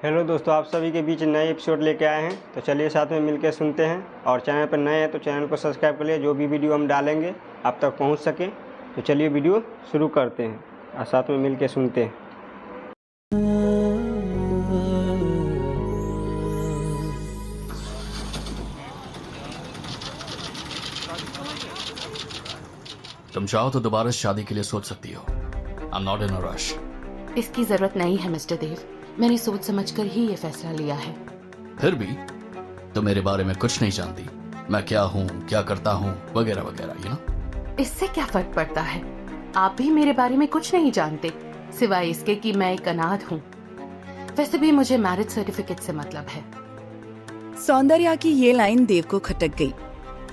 Hello दोस्तों, आप सभी के बीच नए एपिसोड लेके आए हैं। तो चलिए साथ में मिलकर सुनते हैं। और चैनल पर नए हैं तो चैनल को सब्सक्राइब कर लिए, जो भी वीडियो हम डालेंगे आप तक पहुंच सके। तो चलिए वीडियो शुरू करते हैं और साथ में मिलकर सुनते हैं। तुम चाहो तो दोबारा शादी के लिए सोच सकती हो। I am not in a rush. इसकी जरूरत नहीं है मिस्टर देव, मैंने सोच समझकर ही ये फैसला लिया है। फिर भी तुम मेरे बारे में कुछ नहीं जानती, मैं क्या हूँ, क्या करता हूँ, वगैरह वगैरह, यू नो। इससे क्या फर्क पड़ता है? आप भी मेरे बारे में कुछ नहीं जानते, सिवाय इसके कि मैं एक अनाथ हूँ। वैसे भी मुझे मैरिज सर्टिफिकेट से मतलब है। सौंदर्या की ये लाइन देव को खटक गई।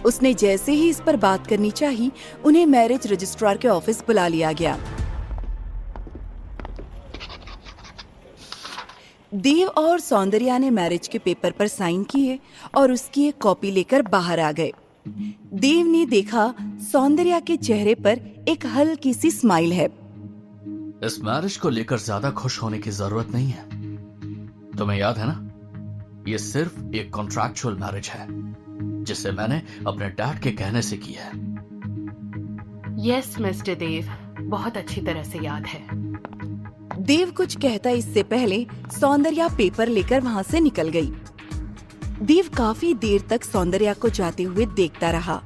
उसने जैसे ही इस पर बात करनी चाही, उन्हें मैरिज रजिस्ट्रार के ऑफिस बुला लिया गया। देव और सौंदर्या ने मैरिज के पेपर पर साइन किए और उसकी एक कॉपी लेकर बाहर आ गए। देव ने देखा सौंदर्या के चेहरे पर एक हल्की सी स्माइल है। इस मैरिज को लेकर ज्यादा खुश होने की जरूरत नहीं है। तुम्हें याद है ना, ये सिर्फ एक कॉन्ट्रैक्चुअल मैरिज है जिसे मैंने अपने डैड के कहने से की है। यस मिस्टर देव, बहुत अच्छी तरह से याद है। देव कुछ कहता इससे पहले सौंदर्या पेपर लेकर वहां से निकल गई। देव काफी देर तक सौंदर्या को जाते हुए देखता रहा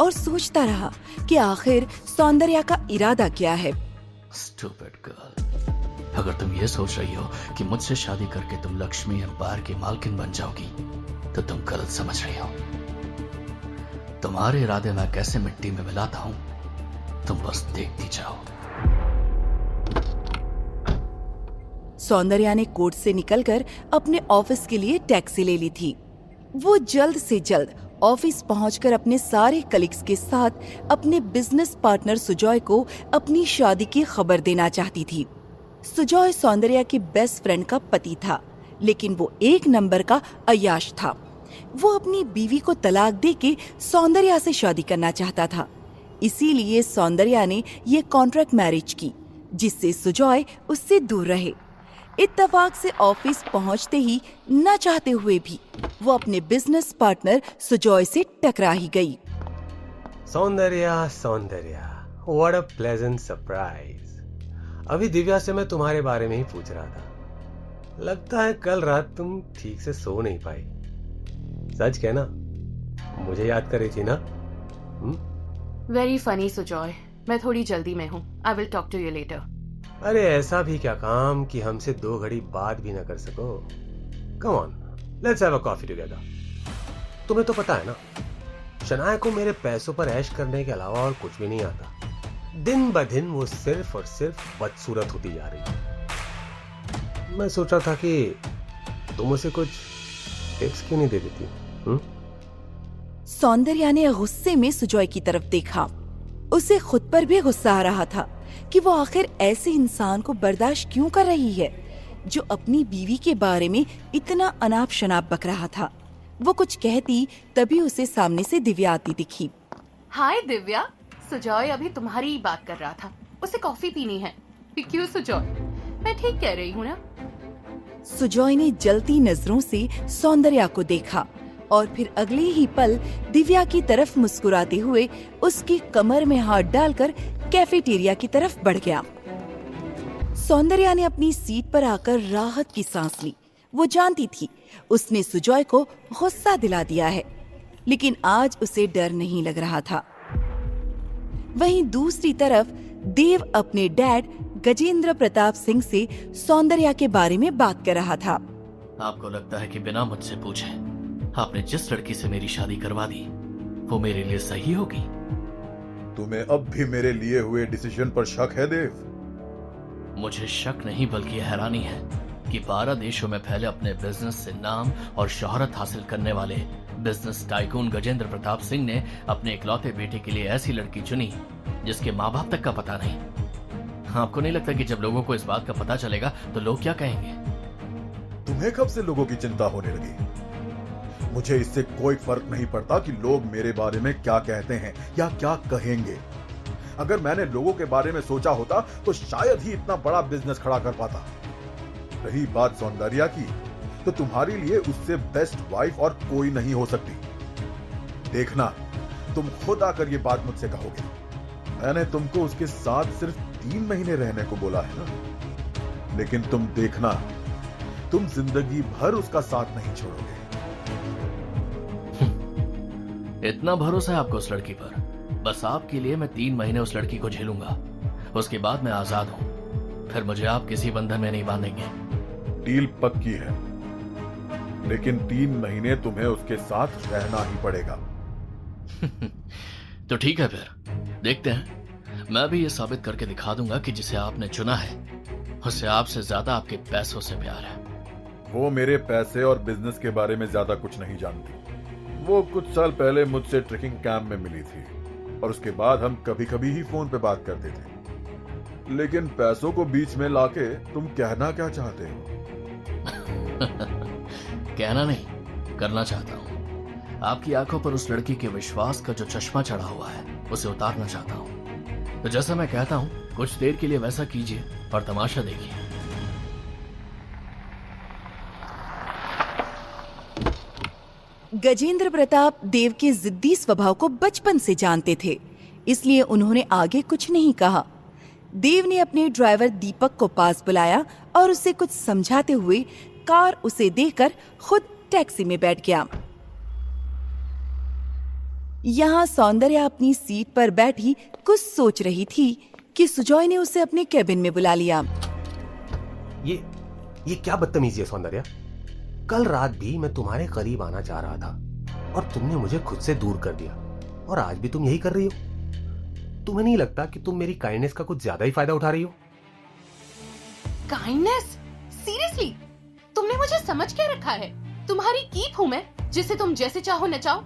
और सोचता रहा कि आखिर सौंदर्या का इरादा क्या है। स्टूपिड गर्ल, अगर तुम ये सोच रही हो कि मुझसे शादी करके तुम लक्ष्मी एम्पायर की मालकिन बन जाओगी तो तुम गलत समझ रही हो। तुम्हारे इरादे मैं कैसे मिट्टी में मिलाता हूं, तुम बस देखती जाओ। सौंदर्या ने कोर्ट से निकलकर अपने ऑफिस के लिए टैक्सी ले ली थी। वो जल्द से जल्द ऑफिस पहुंचकर अपने सारे कलीग्स के साथ अपने बिजनेस पार्टनर सुजॉय को अपनी शादी की खबर देना चाहती थी। सुजॉय सौंदर्या की बेस्ट फ्रेंड का पति था, लेकिन वो एक नंबर का अय्याश था। वो अपनी बीवी को तलाक देके सौंदर्या से शादी करना चाहता था। इसीलिए सौंदर्या ने ये कॉन्ट्रैक्ट मैरिज की, जिससे सुजॉय उससे दूर रहे। इत्तेफाक से ऑफिस पहुंचते ही न चाहते हुए भी वो अपने बिजनेस पार्टनर सुजॉय से टकरा ही गई। Soundarya, what a pleasant surprise. अभी दिव्या से मैं तुम्हारे बारे में ही पूछ रहा था। लगता है कल रात तुम ठीक से सो नहीं पाई। सच कहना, मुझे याद कर रही थी ना? वेरी फनी सुजॉय, मैं थोड़ी जल्दी में हूँ। I will talk to you later. अरे ऐसा भी क्या काम कि हमसे 2 घड़ी बात भी ना कर सको? Come on, let's have a coffee together. तुम्हें तो पता है ना, शनाया को मेरे पैसों पर ऐश करने के अलावा और कुछ भी नहीं आता। दिन ब दिन वो सिर्फ और सिर्फ बदसूरत होती जा रही है। मैं सोच रहा था कि तुम उसे कुछ टिप्स क्यों नहीं दे देती? सौंदर्या ने गुस्से में सुजॉय की तरफ देखा। उसे खुद पर भी गुस्सा आ रहा था कि वो आखिर ऐसे इंसान को बर्दाश्त क्यों कर रही है जो अपनी बीवी के बारे में इतना अनाप शनाप बक रहा था। वो कुछ कहती तभी उसे सामने से दिव्या आती दिखी। हाय दिव्या, सुजॉय अभी तुम्हारी ही बात कर रहा था, उसे कॉफी पीनी है। क्यों सुजॉय, मैं ठीक कह रही हूँ ना? सुजॉय ने जलती नजरों से सौंदर्या को देखा और फिर अगले ही पल दिव्या की तरफ मुस्कुराते हुए उसकी कमर में हाथ डालकर कैफेटेरिया की तरफ बढ़ गया। सौंदर्या ने अपनी सीट पर आकर राहत की सांस ली। वो जानती थी उसने सुजॉय को गुस्सा दिला दिया है, लेकिन आज उसे डर नहीं लग रहा था। वहीं दूसरी तरफ देव अपने डैड गजेंद्र प्रताप सिंह से सौंदर्या के बारे में बात कर रहा था। आपको लगता है कि बिना मुझसे पूछे आपने जिस लड़की से मेरी शादी करवा दी वो मेरे लिए सही होगी? तुम्हें अब भी मेरे लिए हुए डिसीजन पर शक है देव? मुझे शक नहीं बल्कि हैरानी है कि 12 देशों में फैले अपने बिजनेस से नाम और शोहरत हासिल करने वाले बिजनेस टाइकून गजेंद्र प्रताप सिंह ने अपने इकलौते बेटे के लिए ऐसी लड़की चुनी जिसके माँ बाप तक का पता नहीं। आपको नहीं लगता कि जब लोगों को इस बात का पता चलेगा तो लोग क्या कहेंगे? तुम्हें कब से लोगों की चिंता होने लगी? मुझे इससे कोई फर्क नहीं पड़ता कि लोग मेरे बारे में क्या कहते हैं या क्या कहेंगे। अगर मैंने लोगों के बारे में सोचा होता तो शायद ही इतना बड़ा बिजनेस खड़ा कर पाता। रही बात सौंदर्या की, तो तुम्हारे लिए उससे बेस्ट वाइफ और कोई नहीं हो सकती। देखना, तुम खुद आकर ये बात मुझसे कहोगे। मैंने तुमको उसके साथ सिर्फ 3 महीने रहने को बोला है ना, लेकिन तुम देखना, तुम जिंदगी भर उसका साथ नहीं छोड़ोगे। इतना भरोसा है आपको उस लड़की पर? बस आपके लिए मैं 3 महीने उस लड़की को झेलूंगा, उसके बाद मैं आजाद हूं। फिर मुझे आप किसी बंधन में नहीं बांधेंगे। डील पक्की है, लेकिन 3 महीने तुम्हें उसके साथ रहना ही पड़ेगा। तो ठीक है, फिर देखते हैं। मैं भी ये साबित करके दिखा दूंगा कि जिसे आपने चुना है उसे आपसे ज्यादा आपके पैसों से प्यार है। वो मेरे पैसे और बिजनेस के बारे में ज्यादा कुछ नहीं जानती। वो कुछ साल पहले मुझसे ट्रेकिंग कैंप में मिली थी और उसके बाद हम कभी कभी ही फोन पे बात करते थे। लेकिन पैसों को बीच में लाके तुम कहना क्या चाहते हो? कहना नहीं, करना चाहता हूं। आपकी आंखों पर उस लड़की के विश्वास का जो चश्मा चढ़ा हुआ है उसे उतारना चाहता हूं। तो जैसा मैं कहता हूं, कुछ देर के लिए वैसा कीजिए और तमाशा देखिए। गजेंद्र प्रताप देव के जिद्दी स्वभाव को बचपन से जानते थे, इसलिए उन्होंने आगे कुछ नहीं कहा। देव ने अपने ड्राइवर दीपक को पास बुलाया और उसे कुछ समझाते हुए कार उसे देकर खुद टैक्सी में बैठ गया। यहाँ सौंदर्या अपनी सीट पर बैठी कुछ सोच रही थी कि सुजॉय ने उसे अपने केबिन में बुला लिया। ये क्या बदतमीजी है सौंदर्या? कल रात भी मैं तुम्हारे करीब आना चाह रहा था और तुमने मुझे खुद से दूर कर दिया, और आज भी तुम यही कर रही हो। तुम्हें नहीं लगता कि तुम मेरी काइंडनेस का कुछ ज्यादा ही फायदा उठा रही हो? काइंडनेस? सीरियसली? तुमने मुझे समझ क्या रखा है? तुम्हारी कीप हूँ मैं, जिसे तुम जैसे चाहो नचाओ।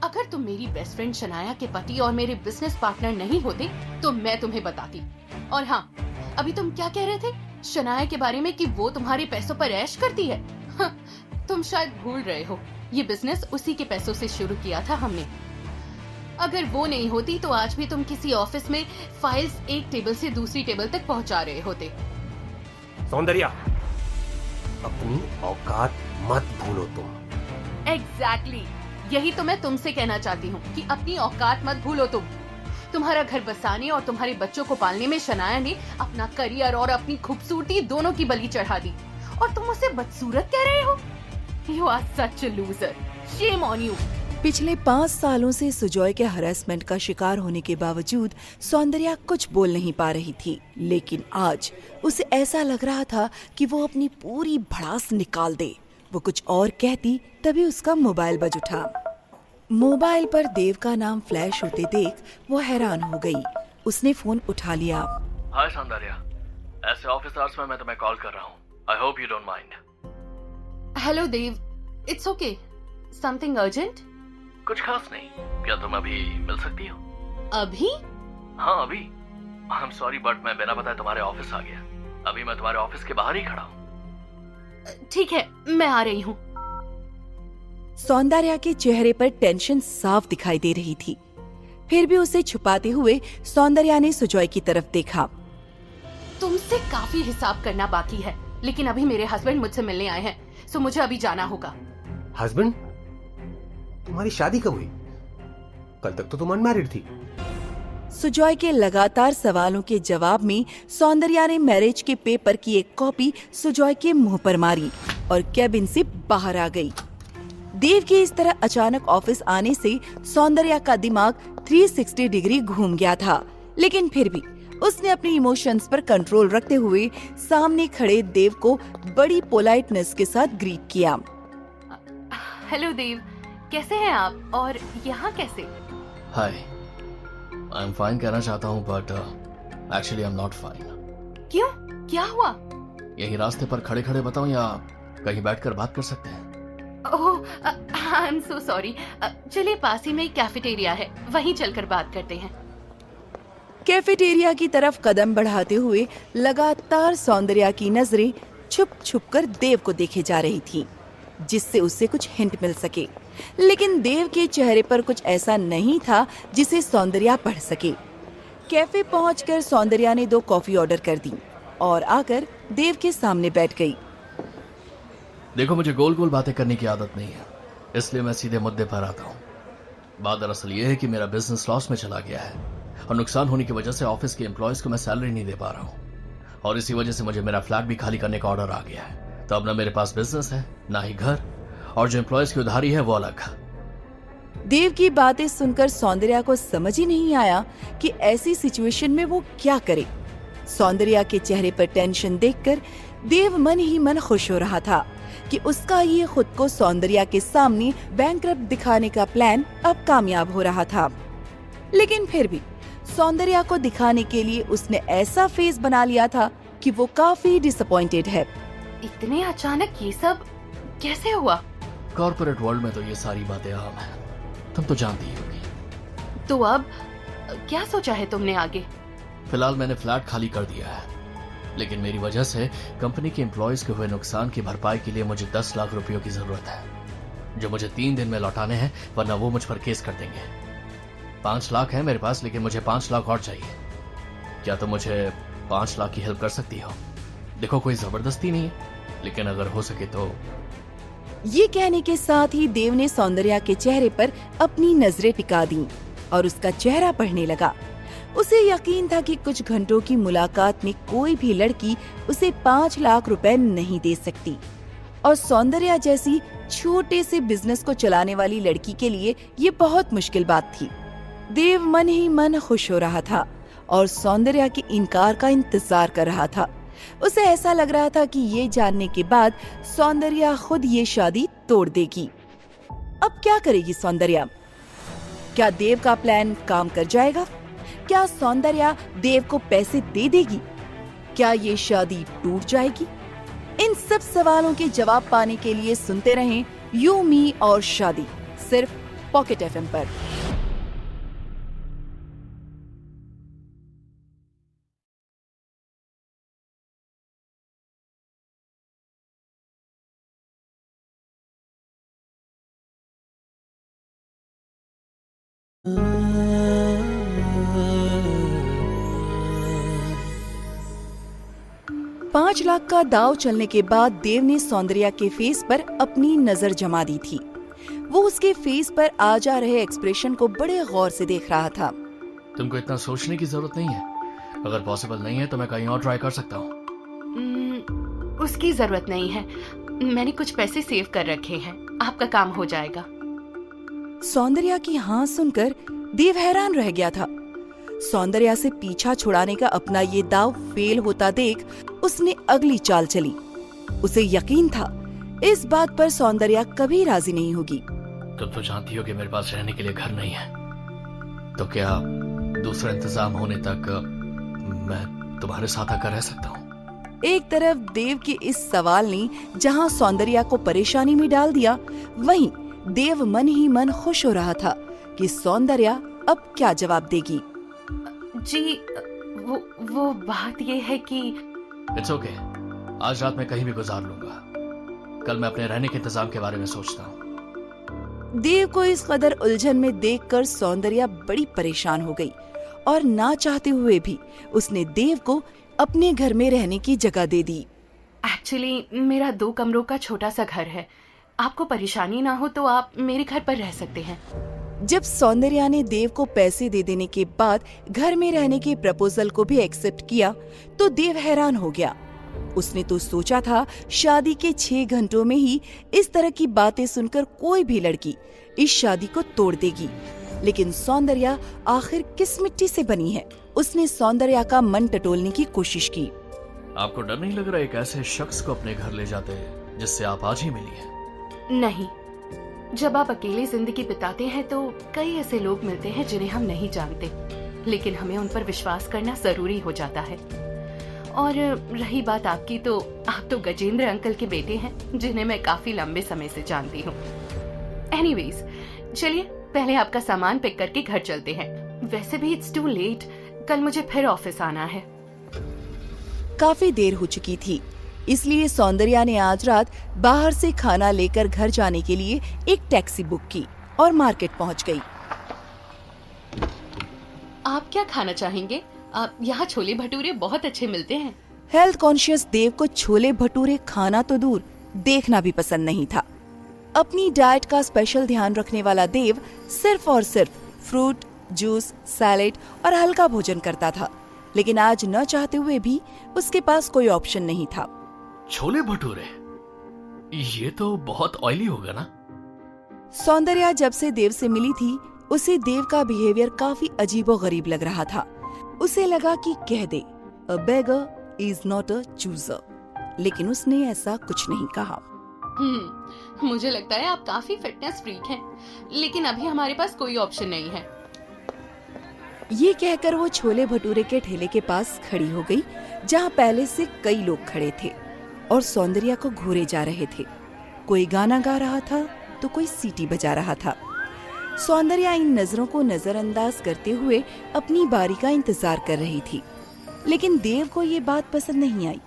अगर तुम मेरी बेस्ट फ्रेंड शनाया के पति और मेरे बिजनेस पार्टनर नहीं होते तो मैं तुम्हें बताती। और हाँ, अभी तुम क्या कह रहे थे शनाया के बारे में कि वो तुम्हारे पैसों पर ऐश करती है? हाँ, तुम शायद भूल रहे हो, ये बिजनेस उसी के पैसों से शुरू किया था हमने। अगर वो नहीं होती तो आज भी तुम किसी ऑफिस में फाइल्स एक टेबल से दूसरी टेबल तक पहुंचा रहे होते। सौंदर्या, अपनी औकात मत भूलो तुम। एग्जैक्टली, यही तो मैं तुमसे कहना चाहती हूँ कि अपनी औकात मत भूलो तुम। तुम्हारा घर बसाने और तुम्हारे बच्चों को पालने में शनाया ने अपना करियर और अपनी खूबसूरती दोनों की बलि चढ़ा दी, और तुम उसे बदसूरत कह रहे हो? You are such a loser. Shame on you. पिछले 5 सालों से सुजॉय के हरासमेंट का शिकार होने के बावजूद सौंदर्या कुछ बोल नहीं पा रही थी, लेकिन आज उसे ऐसा लग रहा था कि वो अपनी पूरी भड़ास निकाल दे। वो कुछ और कहती तभी उसका मोबाइल बज उठा। मोबाइल पर देव का नाम फ्लैश होते देख वो हैरान हो गई। उसने फोन उठा लिया। हाय सौंदर्या, ऐसे ऑफिस आवर्स में मैं तुम्हें कॉल कर रहा हूँ। I hope you don't mind. Hello Dev, it's okay. Something urgent? कुछ खास नहीं। क्या तुम अभी मिल सकती हो? अभी? हाँ अभी। आई एम सॉरी बट मैं बिना बताए तुम्हारे ऑफिस आ गया। अभी मैं तुम्हारे ऑफिस के बाहर ही खड़ा हूँ। ठीक है, मैं आ रही हूँ। सौंदर्या के चेहरे पर टेंशन साफ दिखाई दे रही थी। फिर भी उसे छुपाते हुए सौंदर्या ने सुजॉय की तरफ देखा। तुमसे काफी हिसाब करना बाकी है, लेकिन अभी मेरे हस्बैंड मुझसे मिलने आए हैं, सो मुझे अभी जाना होगा। हस्बैंड? तुम्हारी शादी कब हुई? कल तक तो तुम अनमैरिड थी। सुजॉय के लगातार सवालों के जवाब में सौंदर्या ने मैरिज के पेपर की एक कॉपी सुजॉय के मुंह पर मारी और केबिन से बाहर आ गई। देव के इस तरह अचानक ऑफिस आने से सौंदर्या का दिमाग 360 डिग्री घूम गया था, लेकिन फिर भी उसने अपने इमोशंस पर कंट्रोल रखते हुए सामने खड़े देव को बड़ी पोलाइटनेस के साथ ग्रीट किया। हेलो देव, कैसे हैं आप और यहाँ कैसे? हाय, आई एम फाइन कहना चाहता हूँ but actually I am not fine. क्यों, क्या हुआ? यही रास्ते पर खड़े खड़े बताऊं या कहीं बैठकर बात कर सकते हैं? ओह, आई एम सो सॉरी। चलिए पास ही में कैफेटेरिया है, वहीं चलकर बात करते हैं। कैफेटेरिया की तरफ कदम बढ़ाते हुए लगातार सौंदर्या की नजरें छुप छुप कर देव को देखे जा रही थी, जिससे उसे कुछ हिंट मिल सके। लेकिन देव के चेहरे पर कुछ ऐसा नहीं था जिसे सौंदर्या पढ़ सके। कैफे पहुंचकर सौंदर्या ने 2 कॉफी ऑर्डर कर दी और आकर देव के सामने बैठ गई। देखो, मुझे गोल गोल बातें करने की आदत नहीं है, इसलिए मैं सीधे मुद्दे पर आता हूँ। बात दरअसल ये है कि मेरा बिजनेस लॉस में चला गया है और नुकसान होने की वजह से ऑफिस के एम्प्लॉयज को मैं सैलरी नहीं दे पा रहा हूँ, और इसी वजह से मुझे मेरा फ्लैट भी खाली करने का ऑर्डर आ गया है। तो अब ना मेरे पास बिजनेस है, ना ही घर, और जो एम्प्लॉयज की उधारी है वो अलग। देव की बातें सुनकर सौंदर्या को समझ ही नहीं आया कि ऐसी सिचुएशन में वो क्या करे। सौंदर्या के चेहरे पर टेंशन देखकर देव मन ही मन खुश हो रहा था कि उसका ये खुद को सौंदर्या के सामने बैंकरप्ट दिखाने का प्लान अब कामयाब हो रहा था। लेकिन फिर भी सौंदर्या को दिखाने के लिए उसने ऐसा फेस बना लिया था कि वो काफी डिसअपॉइंटेड है। इतने अचानक ये सब कैसे हुआ? कॉर्पोरेट वर्ल्ड में तो ये सारी बातें आम है, तुम तो जानती ही होगी। तो अब क्या सोचा है तुमने आगे? फिलहाल मैंने फ्लैट खाली कर दिया है, लेकिन मेरी वजह से कंपनी के एम्प्लॉयज के हुए नुकसान की भरपाई के लिए मुझे 10 लाख रुपयों की जरूरत है, जो मुझे 3 दिन में लौटाने हैं, वरना वो मुझ पर केस कर देंगे। 5 लाख है मेरे पास, लेकिन मुझे 5 लाख और चाहिए। क्या तुम मुझे 5 लाख की हेल्प कर सकती हो? देखो, कोई जबरदस्ती नहीं है, लेकिन अगर हो सके तो। ये कहने के साथ ही देव ने सौंदर्या के चेहरे पर अपनी नजरें टिका दी और उसका चेहरा पढ़ने लगा। उसे यकीन था कि कुछ घंटों की मुलाकात में कोई भी लड़की उसे 5 लाख रुपए नहीं दे सकती, और सौंदर्या जैसी छोटे से बिजनेस को चलाने वाली लड़की के लिए ये बहुत मुश्किल बात थी। देव मन ही मन खुश हो रहा था और सौंदर्या के इनकार का इंतजार कर रहा था। उसे ऐसा लग रहा था कि ये जानने के बाद सौंदर्या खुद ये शादी तोड़ देगी। अब क्या करेगी सौंदर्या? क्या देव का प्लान काम कर जाएगा? क्या सौंदर्या देव को पैसे दे देगी? क्या ये शादी टूट जाएगी? इन सब सवालों के जवाब पाने के लिए सुनते रहें यू मी और शादी, सिर्फ पॉकेट एफएम पर। $5 लाख का दाव चलने के बाद देव ने सौंदर्या के फेस पर अपनी नजर जमा दी थी। वो उसके फेस पर आ जा रहे एक्सप्रेशन को बड़े गौर से देख रहा था। तुमको इतना सोचने की जरूरत नहीं है, अगर पॉसिबल नहीं है तो मैं कहीं और ट्राई कर सकता हूँ। उसकी जरूरत नहीं है, मैंने कुछ पैसे सेव कर रखे हैं, आपका काम हो जाएगा। सौंदर्या की हाँ सुनकर देव हैरान रह गया था। सौंदर्या से पीछा छुड़ाने का अपना ये दाव फेल होता देख उसने अगली चाल चली। उसे यकीन था इस बात पर सौंदर्या कभी राजी नहीं होगी। तुम तो जानती हो कि मेरे पास रहने के लिए घर नहीं है, तो क्या दूसरा इंतजाम होने तक मैं तुम्हारे साथ आकर रह सकता हूँ? एक तरफ देव के इस सवाल ने जहाँ सौंदर्या को परेशानी में डाल दिया, वहीं देव मन ही मन खुश हो रहा था कि सौंदर्या अब क्या जवाब देगी। जी, वो बात ये है कि इट्स ओके, आज रात मैं कहीं भी गुजार लूंगा, कल मैं अपने रहने के इंतजाम के बारे में सोचता हूँ। देव को इस कदर उलझन में देखकर सौंदर्या बड़ी परेशान हो गई और ना चाहते हुए भी उसने देव को अपने घर में रहने की जगह दे दी। एक्चुअली मेरा 2 कमरों का छोटा सा घर है, आपको परेशानी ना हो तो आप मेरे घर पर रह सकते हैं। जब सौंदर्या ने देव को पैसे दे देने के बाद घर में रहने के प्रपोजल को भी एक्सेप्ट किया तो देव हैरान हो गया। उसने तो सोचा था शादी के 6 घंटों में ही इस तरह की बातें सुनकर कोई भी लड़की इस शादी को तोड़ देगी, लेकिन सौंदर्या आखिर किस मिट्टी से बनी है। उसने सौंदर्या का मन टटोलने की कोशिश की। आपको डर नहीं लग रहा एक ऐसे शख्स को अपने घर ले जाते जिससे आप आज ही मिली है? नहीं, जब आप अकेले जिंदगी बिताते हैं तो कई ऐसे लोग मिलते हैं जिन्हें हम नहीं जानते, लेकिन हमें उन पर विश्वास करना जरूरी हो जाता है। और रही बात आपकी, तो आप तो गजेंद्र अंकल के बेटे हैं जिन्हें मैं काफी लंबे समय से जानती हूँ। एनीवेज, चलिए पहले आपका सामान पैक करके घर चलते हैं। वैसे भी इट्स टू लेट, कल मुझे फिर ऑफिस आना है। काफी देर हो चुकी थी, इसलिए सौंदर्या ने आज रात बाहर से खाना लेकर घर जाने के लिए एक टैक्सी बुक की और मार्केट पहुंच गई। आप क्या खाना चाहेंगे? यहाँ छोले भटूरे बहुत अच्छे मिलते हैं। हेल्थ कॉन्शियस देव को छोले भटूरे खाना तो दूर देखना भी पसंद नहीं था। अपनी डाइट का स्पेशल ध्यान रखने वाला देव सिर्फ और सिर्फ फ्रूट, जूस, सैलेड और हल्का भोजन करता था, लेकिन आज न चाहते हुए भी उसके पास कोई ऑप्शन नहीं था। छोले भटूरे, ये तो बहुत ऑयली होगा ना? सौंदर्या जब से देव से मिली थी, उसे देव का बिहेवियर काफी अजीबोगरीब लग रहा था। उसे लगा कि कह दे, अ बेगर इज नॉट अ चूजर, लेकिन उसने ऐसा कुछ नहीं कहा। मुझे लगता है आप काफी फिटनेस फ्रीक हैं, लेकिन अभी हमारे पास कोई ऑप्शन नहीं है। ये कहकर वो छोले भटूरे के ठेले के पास खड़ी हो गई, जहाँ पहले से कई लोग खड़े थे और सौंदर्या को घूरे जा रहे थे। कोई गाना गा रहा था तो कोई सीटी बजा रहा था। सौंदर्या इन नजरों को नजरअंदाज करते हुए अपनी बारी का इंतजार कर रही थी, लेकिन देव को ये बात पसंद नहीं आई।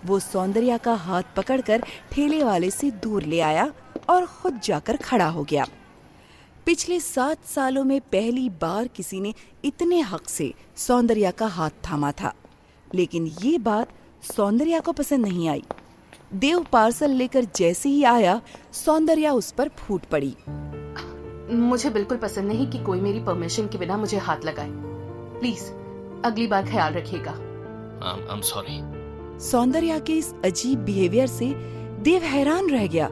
वो सौंदर्या का हाथ पकड़कर ठेले वाले से दूर ले आया और खुद जाकर खड़ा हो गया। पिछले 7 सालों में पहली बार किसी ने इतने हक से सौंदर्या का हाथ थामा था, लेकिन ये बात सौंदर्या को पसंद नहीं आई। देव पार्सल लेकर जैसे ही आया, सौंदर्या उस पर फूट पड़ी। मुझे बिल्कुल पसंद नहीं कि कोई मेरी परमिशन के बिना मुझे हाथ लगाए। प्लीज अगली बार ख्याल रखिएगा। I'm sorry। सौंदर्या के इस अजीब बिहेवियर से देव हैरान रह गया।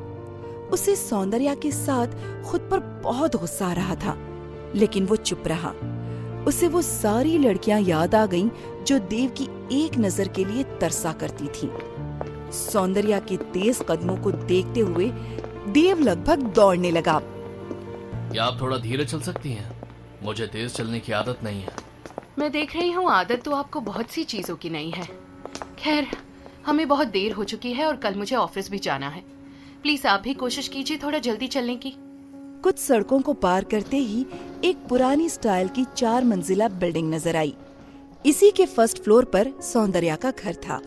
उसे सौंदर्या के साथ खुद पर बहुत गुस्सा आ रहा था, लेकिन वो चुप रहा। उसे वो सारी लड़कियां याद आ गईं जो देव की एक नजर के लिए तरसा करती थीं। सौंदर्या के तेज कदमों को देखते हुए देव लगभग दौड़ने लगा। क्या आप थोड़ा धीरे चल सकती हैं? मुझे तेज चलने की आदत नहीं है। मैं देख रही हूँ आदत तो आपको बहुत सी चीजों की नहीं है। खैर, हमें बहुत देर हो चुकी है और कल मुझे ऑफिस भी जाना है। प्लीज आप भी कोशिश कीजिए थोड़ा जल्दी चलने की। कुछ सड़कों को पार करते ही एक पुरानी स्टाइल की 4 मंजिला बिल्डिंग नजर आई। इसी के फर्स्ट फ्लोर पर सौंदर्या का घर था।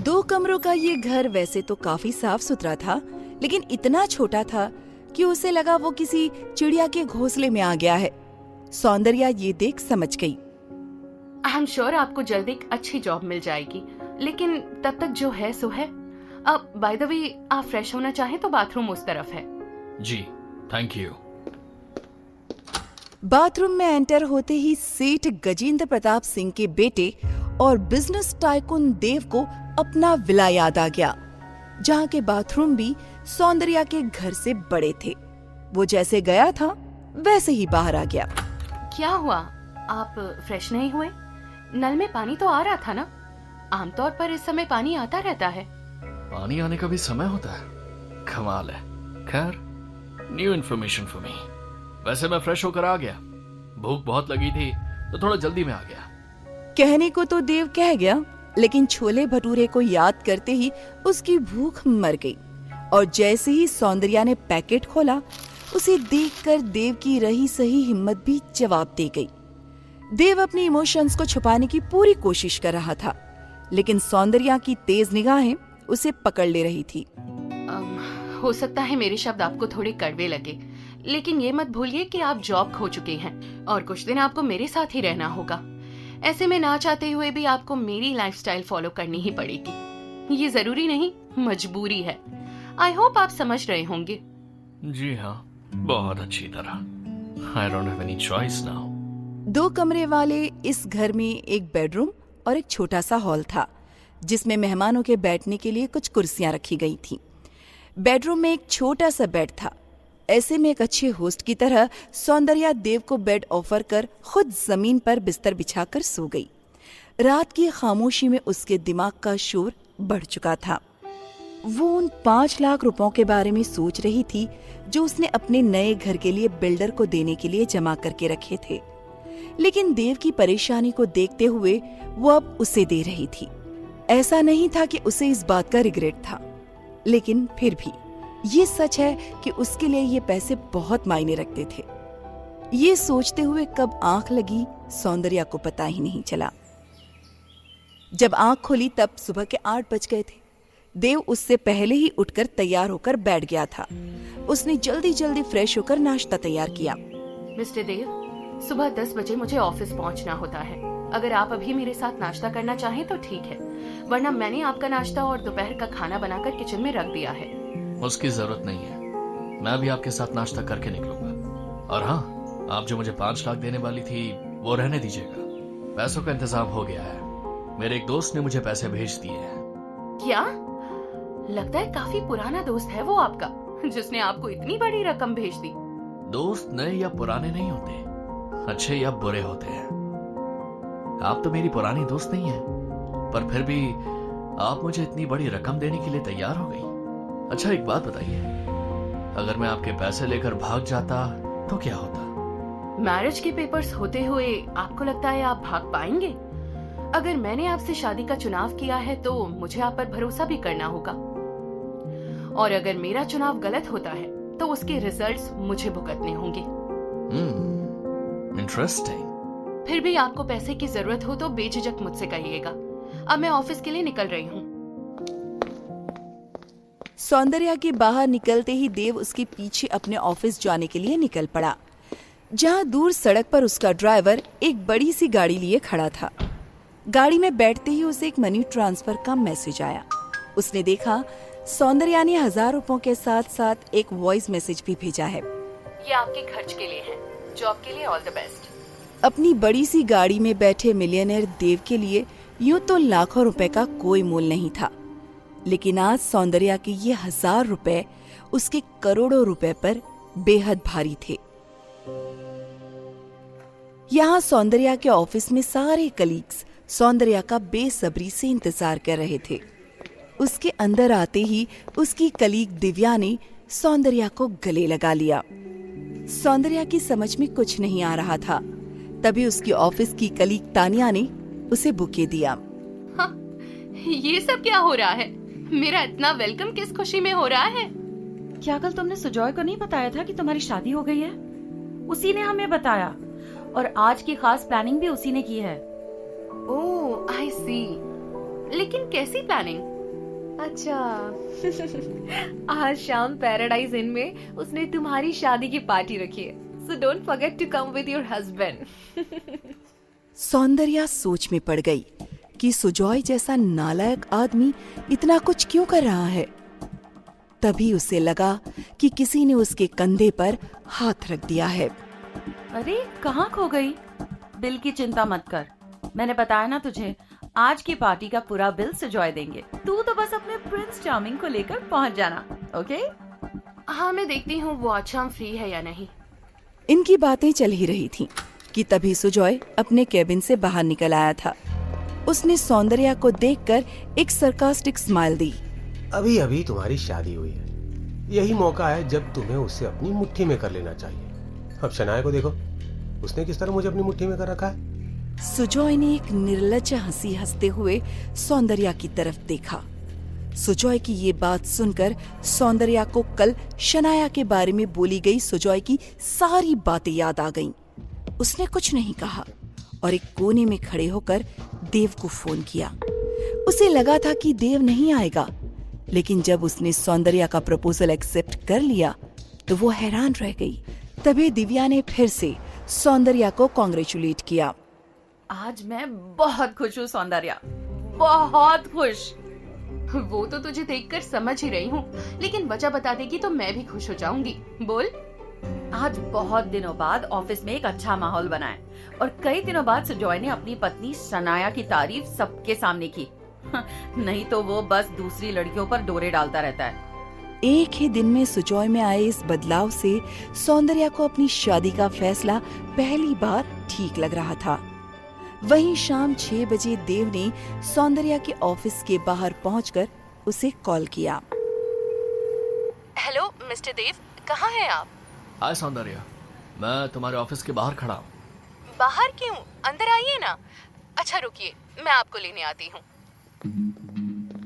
2 कमरों का ये घर वैसे तो काफी साफ सुथरा था, लेकिन इतना छोटा था कि उसे लगा वो किसी चिड़िया के घोंसले में आ गया है। सौंदर्या ये देख समझ गई। आई एम श्योर आपको जल्द एक अच्छी जॉब मिल जाएगी, लेकिन तब तक जो है सो है। अब बाय द वे, आप फ्रेश होना चाहें तो बाथरूम उस तरफ है। जी, थैंक यू। बाथरूम में एंटर होते ही सेठ गजेंद्र प्रताप सिंह के बेटे और बिजनेस टाइकून देव को अपना विला याद आ गया, जहाँ के बाथरूम भी सौंदर्या के घर से बड़े थे। वो जैसे गया था वैसे ही बाहर आ गया। क्या हुआ, आप फ्रेश नहीं हुए? नल में पानी तो आ रहा था ना? आमतौर पर इस समय पानी आता रहता है। पानी आने का भी समय होता है? कमाल है। खैर, न्यू इन्फॉर्मेशन फॉर मी। वैसे मैं फ्रेश होकर आ गया। भूख बहुत लगी थी तो थोड़ा जल्दी में आ गया। कहने को तो देव कह गया, लेकिन छोले भटूरे को याद करते ही उसकी भूख मर गई। और जैसे ही सौंदर्या ने पैकेट खोला, उसे देखकर देव की रही सही हिम्मत भी जवाब दे गई। देव अपनी इमोशंस को छुपाने की पूरी कोशिश कर रहा था, लेकिन सौंदर्या की तेज निगाहें उसे पकड़ ले रही थी। हो सकता है मेरे शब्द आपको थोड़े कड़वे लगे, लेकिन ये मत भूलिए कि आप जॉब खो चुके हैं और कुछ दिन आपको मेरे साथ ही रहना होगा। ऐसे में ना चाहते हुए भी आपको मेरी लाइफस्टाइल फॉलो करनी ही पड़ेगी। ये जरूरी नहीं, मजबूरी है। आई होप आप समझ रहे होंगे। जी हाँ, बहुत अच्छी तरह। I don't have any choice now. 2 कमरे वाले इस घर में एक बेडरूम और एक छोटा सा हॉल था, जिसमें मेहमानों के बैठने के लिए कुछ कुर्सियां रखी गई थीं। बेडरूम में एक छोटा सा बेड था। ऐसे में एक अच्छे होस्ट की तरह सौंदर्या देव को बेड ऑफर कर खुद जमीन पर बिस्तर बिछाकर सो गई। रात की खामोशी में उसके दिमाग का शोर बढ़ चुका था। वो उन 5 लाख रुपयों के बारे में सोच रही थी जो उसने अपने नए घर के लिए बिल्डर को देने के लिए जमा करके रखे थे, लेकिन देव की परेशानी को देखते हुए वो अब उसे दे रही थी। ऐसा नहीं था कि उसे इस बात का रिग्रेट था, लेकिन फिर भी ये सच है कि उसके लिए ये पैसे बहुत मायने रखते थे। ये सोचते हुए कब आंख लगी सौंदर्या को पता ही नहीं चला। जब आंख खोली तब सुबह के 8 बज गए थे। देव उससे पहले ही उठकर तैयार होकर बैठ गया था। उसने जल्दी जल्दी फ्रेश होकर नाश्ता तैयार किया। मिस्टर देव, सुबह 10 बजे मुझे ऑफिस पहुंचना होता है। अगर आप अभी मेरे साथ नाश्ता करना चाहें तो ठीक है, वरना मैंने आपका नाश्ता और दोपहर का खाना बनाकर किचन में रख दिया है। उसकी जरूरत नहीं है, मैं भी आपके साथ नाश्ता करके निकलूंगा। और हाँ, आप जो मुझे 5 लाख देने वाली थी वो रहने दीजिएगा, पैसों का इंतजाम हो गया है। मेरे एक दोस्त ने मुझे पैसे भेज दिए हैं। क्या? लगता है काफी पुराना दोस्त है वो आपका, जिसने आपको इतनी बड़ी रकम भेज दी। दोस्त नए या पुराने नहीं होते, अच्छे या बुरे होते हैं। आप तो मेरी पुरानी दोस्त नहीं है, पर फिर भी आप मुझे इतनी बड़ी रकम देने के लिए तैयार हो गई। अच्छा एक बात बताइए, अगर मैं आपके पैसे लेकर भाग जाता तो क्या होता? मैरिज के पेपर्स होते हुए आपको लगता है आप भाग पाएंगे? अगर मैंने आपसे शादी का चुनाव किया है तो मुझे आप पर भरोसा भी करना होगा, और अगर मेरा चुनाव गलत होता है तो उसके रिजल्ट्स मुझे भुगतने होंगे। इंटरेस्टिंग। फिर भी आपको पैसे की जरूरत हो तो बेझिझक मुझसे कहिएगा। अब मैं ऑफिस के लिए निकल रही हूँ। सौंदर्या के बाहर निकलते ही देव उसके पीछे अपने ऑफिस जाने के लिए निकल पड़ा, जहाँ दूर सड़क पर उसका ड्राइवर एक बड़ी सी गाड़ी लिए खड़ा था। गाड़ी में बैठते ही उसे एक मनी ट्रांसफर का मैसेज आया। उसने देखा सौंदर्या ने 1000 रुपयों के साथ साथ एक वॉइस मैसेज भी भेजा है। ये आपके खर्च के लिए है, जॉब के लिए ऑल द बेस्ट। अपनी बड़ी सी गाड़ी में बैठे मिलियनेयर देव के लिए यूं तो लाखों रुपए का कोई मोल नहीं था, लेकिन आज सौंदर्या के ये 1000 रुपए उसके करोड़ों रुपए पर बेहद भारी थे। यहाँ सौंदर्या के ऑफिस में सारे कलीग्स सौंदर्या का बेसब्री से इंतजार कर रहे थे। उसके अंदर आते ही उसकी कलीग दिव्या ने सौंदर्या को गले लगा लिया। सौंदर्या की समझ में कुछ नहीं आ रहा था। तभी उसकी ऑफिस की कलीग तानिया ने उसे बुके दिया। हाँ, ये सब क्या हो रहा है? मेरा इतना वेलकम किस खुशी में हो रहा है? क्या कल तुमने सुजॉय को नहीं बताया था कि तुम्हारी शादी हो गई है? उसी ने हमें बताया, और आज की खास प्लानिंग भी उसी ने की है। ओह, आई सी। लेकिन कैसी प्लानिंग? अच्छा, आज शाम पैराडाइज इन में उसने तुम्हारी शादी की पार्टी रखी है, so don't forget to come with your husband। Soundarya सोच में पड़ गई कि सुजॉय जैसा नालायक आदमी इतना कुछ क्यों कर रहा है। तभी उसे लगा कि किसी ने उसके कंधे पर हाथ रख दिया है। अरे कहाँ खो गई? बिल की चिंता मत कर, मैंने बताया ना तुझे, आज की पार्टी का पूरा बिल सुजॉय देंगे। तू तो बस अपने प्रिंस चार्मिंग को लेकर पहुँच जाना, ओके? हाँ, मैं देखती हूँ वो आज शाम फ्री है या नहीं। इनकी बातें चल ही रही थीं कि तभी सुजॉय अपने केबिन से बाहर निकल आया था। उसने सौंदर्या को देखकर एक सरकास्टिक स्माइल दी। अभी अभी तुम्हारी शादी हुई है, यही मौका है जब तुम्हें उसे अपनी मुट्ठी में कर लेना चाहिए। अब शनाया को देखो, उसने किस तरह मुझे अपनी मुट्ठी में कर रखा है। सुजॉय ने एक निर्लज्ज हंसी हंसते हुए सौंदर्या की तरफ देखा। सुजॉय की ये बात सुनकर सौंदर्या को कल शनाया के बारे में बोली गई सुजॉय की सारी बातें याद आ गईं। उसने कुछ नहीं कहा और एक कोने में खड़े होकर देव को फोन किया। उसे लगा था कि देव नहीं आएगा, लेकिन जब उसने सौंदर्या का प्रपोजल एक्सेप्ट कर लिया तो वो हैरान रह गई। तभी दिव्या ने फिर से सौंदर्या को कॉन्ग्रेचुलेट किया। आज मैं बहुत खुश हूँ सौंदर्या, बहुत खुश। वो तो तुझे देखकर समझ ही रही हूँ, लेकिन वजह बता देगी तो मैं भी खुश हो जाऊंगी। बोल। आज बहुत दिनों बाद ऑफिस में एक अच्छा माहौल बना है, और कई दिनों बाद सुजॉय ने अपनी पत्नी शनाया की तारीफ सबके सामने की। नहीं तो वो बस दूसरी लड़कियों पर डोरे डालता रहता है। एक ही दिन में सुजॉय में आए इस बदलाव से सौंदर्या को अपनी शादी का फैसला पहली बार ठीक लग रहा था। वहीं शाम 6 बजे देव ने सौंदर्या के ऑफिस के बाहर पहुंचकर उसे कॉल किया। हेलो मिस्टर देव, कहाँ हैं आप? हाय सौंदर्या, मैं तुम्हारे ऑफिस के बाहर खड़ा हूँ। बाहर क्यों? अंदर आइए ना। अच्छा रुकिए, मैं आपको लेने आती हूँ।